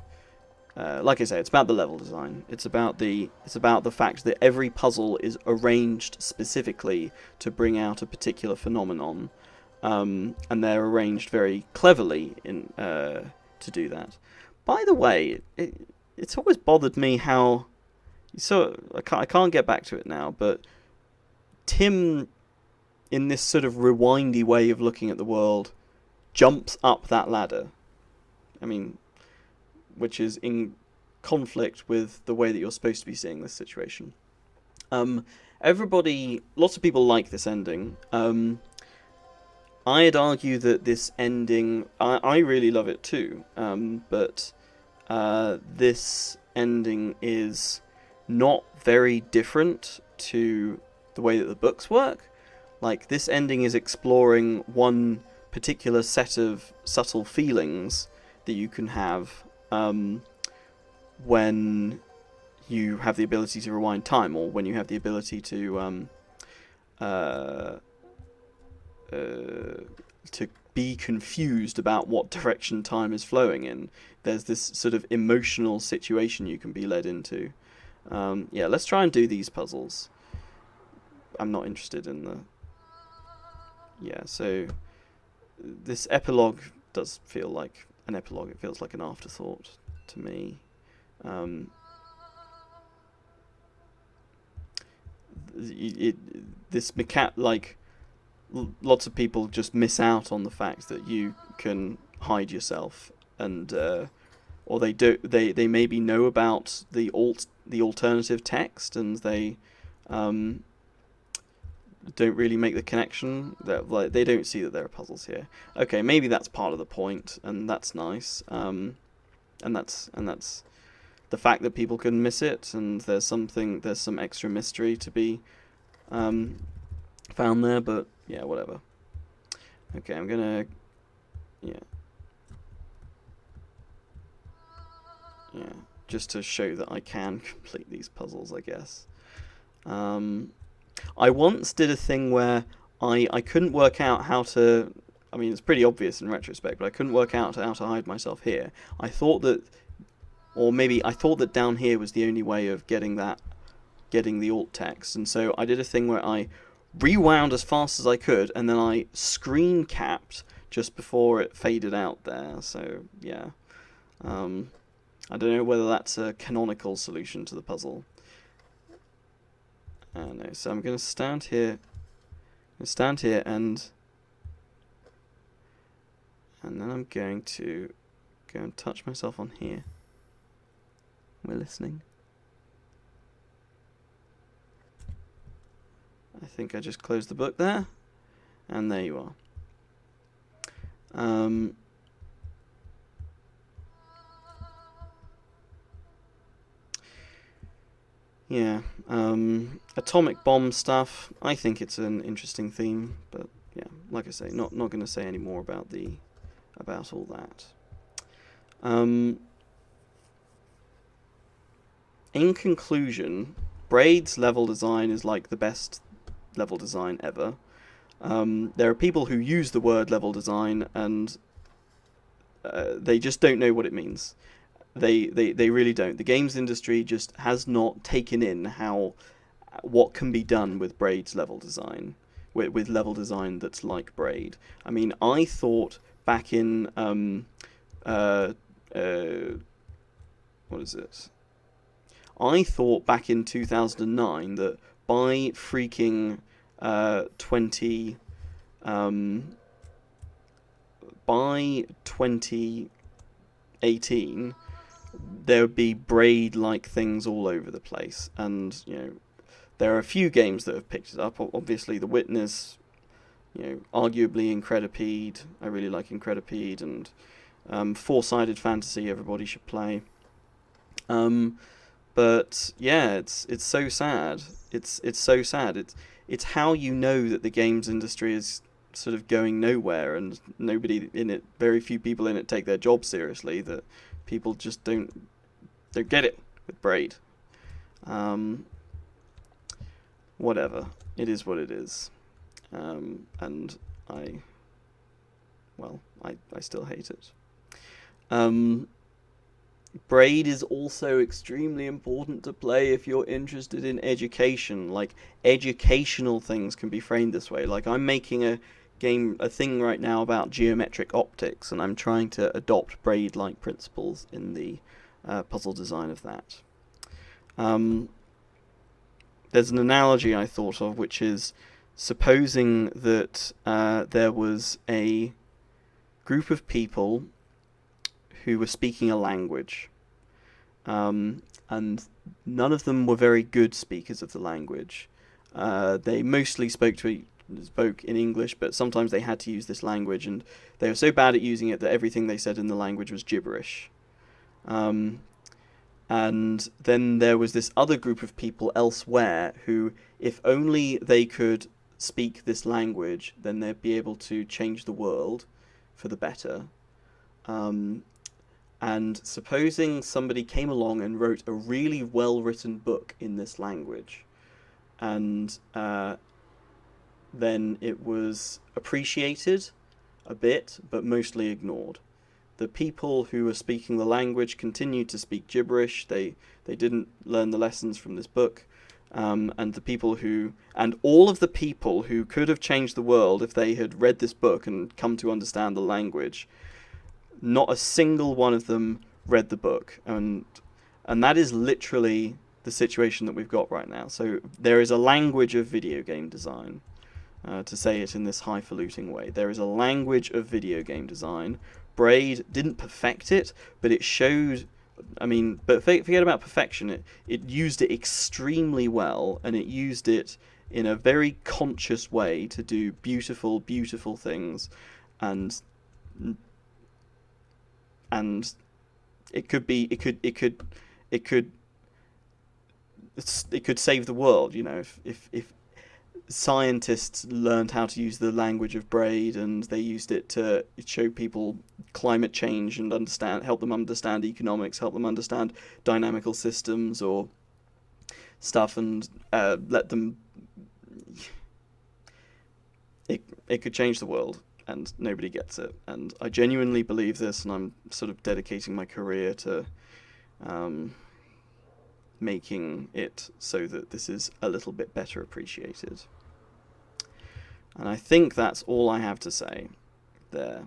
like I say, it's about the level design. It's about the fact that every puzzle is arranged specifically to bring out a particular phenomenon, and they're arranged very cleverly to do that. By the way, it's always bothered me how So I can't get back to it now, but Tim, in this sort of rewindy way of looking at the world, jumps up that ladder. I mean, which is in conflict with the way that you're supposed to be seeing this situation. Lots of people like this ending. I'd argue that this ending, I really love it too, but this ending is not very different to the way that the books work. Like, this ending is exploring one particular set of subtle feelings that you can have when you have the ability to rewind time, or when you have the ability to be confused about what direction time is flowing in. There's this sort of emotional situation you can be led into. Yeah, let's try and do these puzzles. I'm not interested in the... Yeah, so this epilogue does feel like an epilogue. It feels like an afterthought to me. Lots of people just miss out on the fact that you can hide yourself, and or they maybe know about the alternative text, and they don't really make the connection. That they don't see that there are puzzles here. Okay, maybe that's part of the point, and that's nice. And that's the fact that people can miss it, and there's some extra mystery to be found there. But yeah, whatever. Okay, I'm gonna just to show that I can complete these puzzles, I guess. I once did a thing where I couldn't work out how to... I mean, it's pretty obvious in retrospect, but I couldn't work out how to hide myself here. I thought that down here was the only way of getting the alt text, and so I did a thing where I rewound as fast as I could, and then I screen capped just before it faded out there. So yeah, I don't know whether that's a canonical solution to the puzzle. No, so I'm going to stand here. And then I'm going to go and touch myself on here. We're listening. I think I just closed the book there, and there you are. Yeah, atomic bomb stuff. I think it's an interesting theme, but yeah, like I say, not going to say any more about all that. In conclusion, Braid's level design is like the best level design ever. There are people who use the word level design, and they just don't know what it means. They really don't. The games industry just has not taken in what can be done with Braid's level design, with level design that's like Braid. I mean, I thought back in what is it? I thought back in 2009 that by freaking 2018 there would be Braid-like things all over the place, and there are a few games that have picked it up. Obviously, The Witness, arguably Incredipede. I really like Incredipede, and Four-Sided Fantasy. Everybody should play. But yeah, it's so sad. It's so sad. It's how you know that the games industry is sort of going nowhere, and nobody in it, very few people in it take their job seriously, that people just don't get it with Braid. Whatever. It is what it is. And I still hate it. Braid is also extremely important to play if you're interested in education. Like, educational things can be framed this way. Like, I'm making a thing right now about geometric optics, and I'm trying to adopt Braid-like principles in the puzzle design of that. there's an analogy I thought of, which is supposing that there was a group of people who were speaking a language, and none of them were very good speakers of the language. They mostly spoke in English, but sometimes they had to use this language, and they were so bad at using it that everything they said in the language was gibberish. And then there was this other group of people elsewhere who, if only they could speak this language, then they'd be able to change the world for the better. And supposing somebody came along and wrote a really well-written book in this language, and then it was appreciated a bit, but mostly ignored. The people who were speaking the language continued to speak gibberish. They didn't learn the lessons from this book. And all of the people who could have changed the world if they had read this book and come to understand the language, not a single one of them read the book. And that is literally the situation that we've got right now. So there is a language of video game design, to say it in this highfalutin way. There is a language of video game design. Braid didn't perfect it, but it showed... but forget about perfection. It used it extremely well, and it used it in a very conscious way to do beautiful, beautiful things, and it could save the world. If scientists learned how to use the language of Braid, and they used it to show people climate change and help them understand economics, help them understand dynamical systems or stuff, and let them... It could change the world, and nobody gets it. And I genuinely believe this, and I'm sort of dedicating my career to making it so that this is a little bit better appreciated. And I think that's all I have to say there.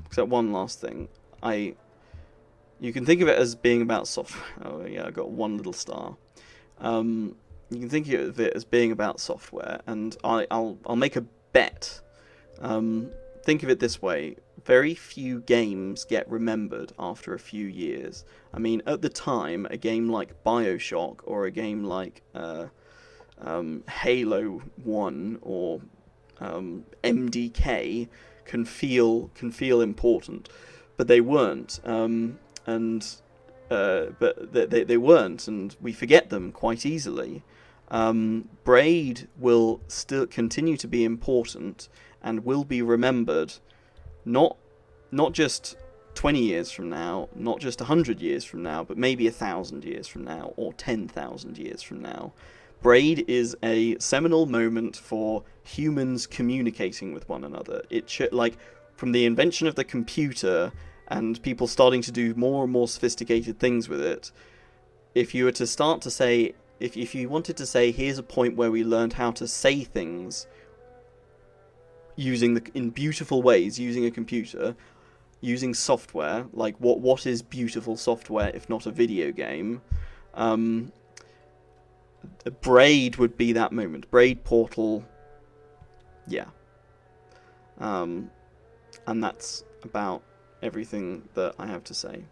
Except one last thing. You can think of it as being about software. Oh yeah, I got one little star. You can think of it as being about software, and I'll make a bet. Think of it this way: very few games get remembered after a few years. At the time, a game like BioShock or a game like Halo 1 or MDK can feel important, but they weren't. But they weren't, and we forget them quite easily. Braid will still continue to be important and will be remembered, not just 20 years from now, not just 100 years from now, but maybe 1,000 years from now, or 10,000 years from now. Braid is a seminal moment for humans communicating with one another. From the invention of the computer and people starting to do more and more sophisticated things with it, if you were to start to say, if you wanted to say, here's a point where we learned how to say things in beautiful ways, using a computer, using software, like what is beautiful software if not a video game? Braid would be that moment. Braid Portal, yeah. And that's about everything that I have to say.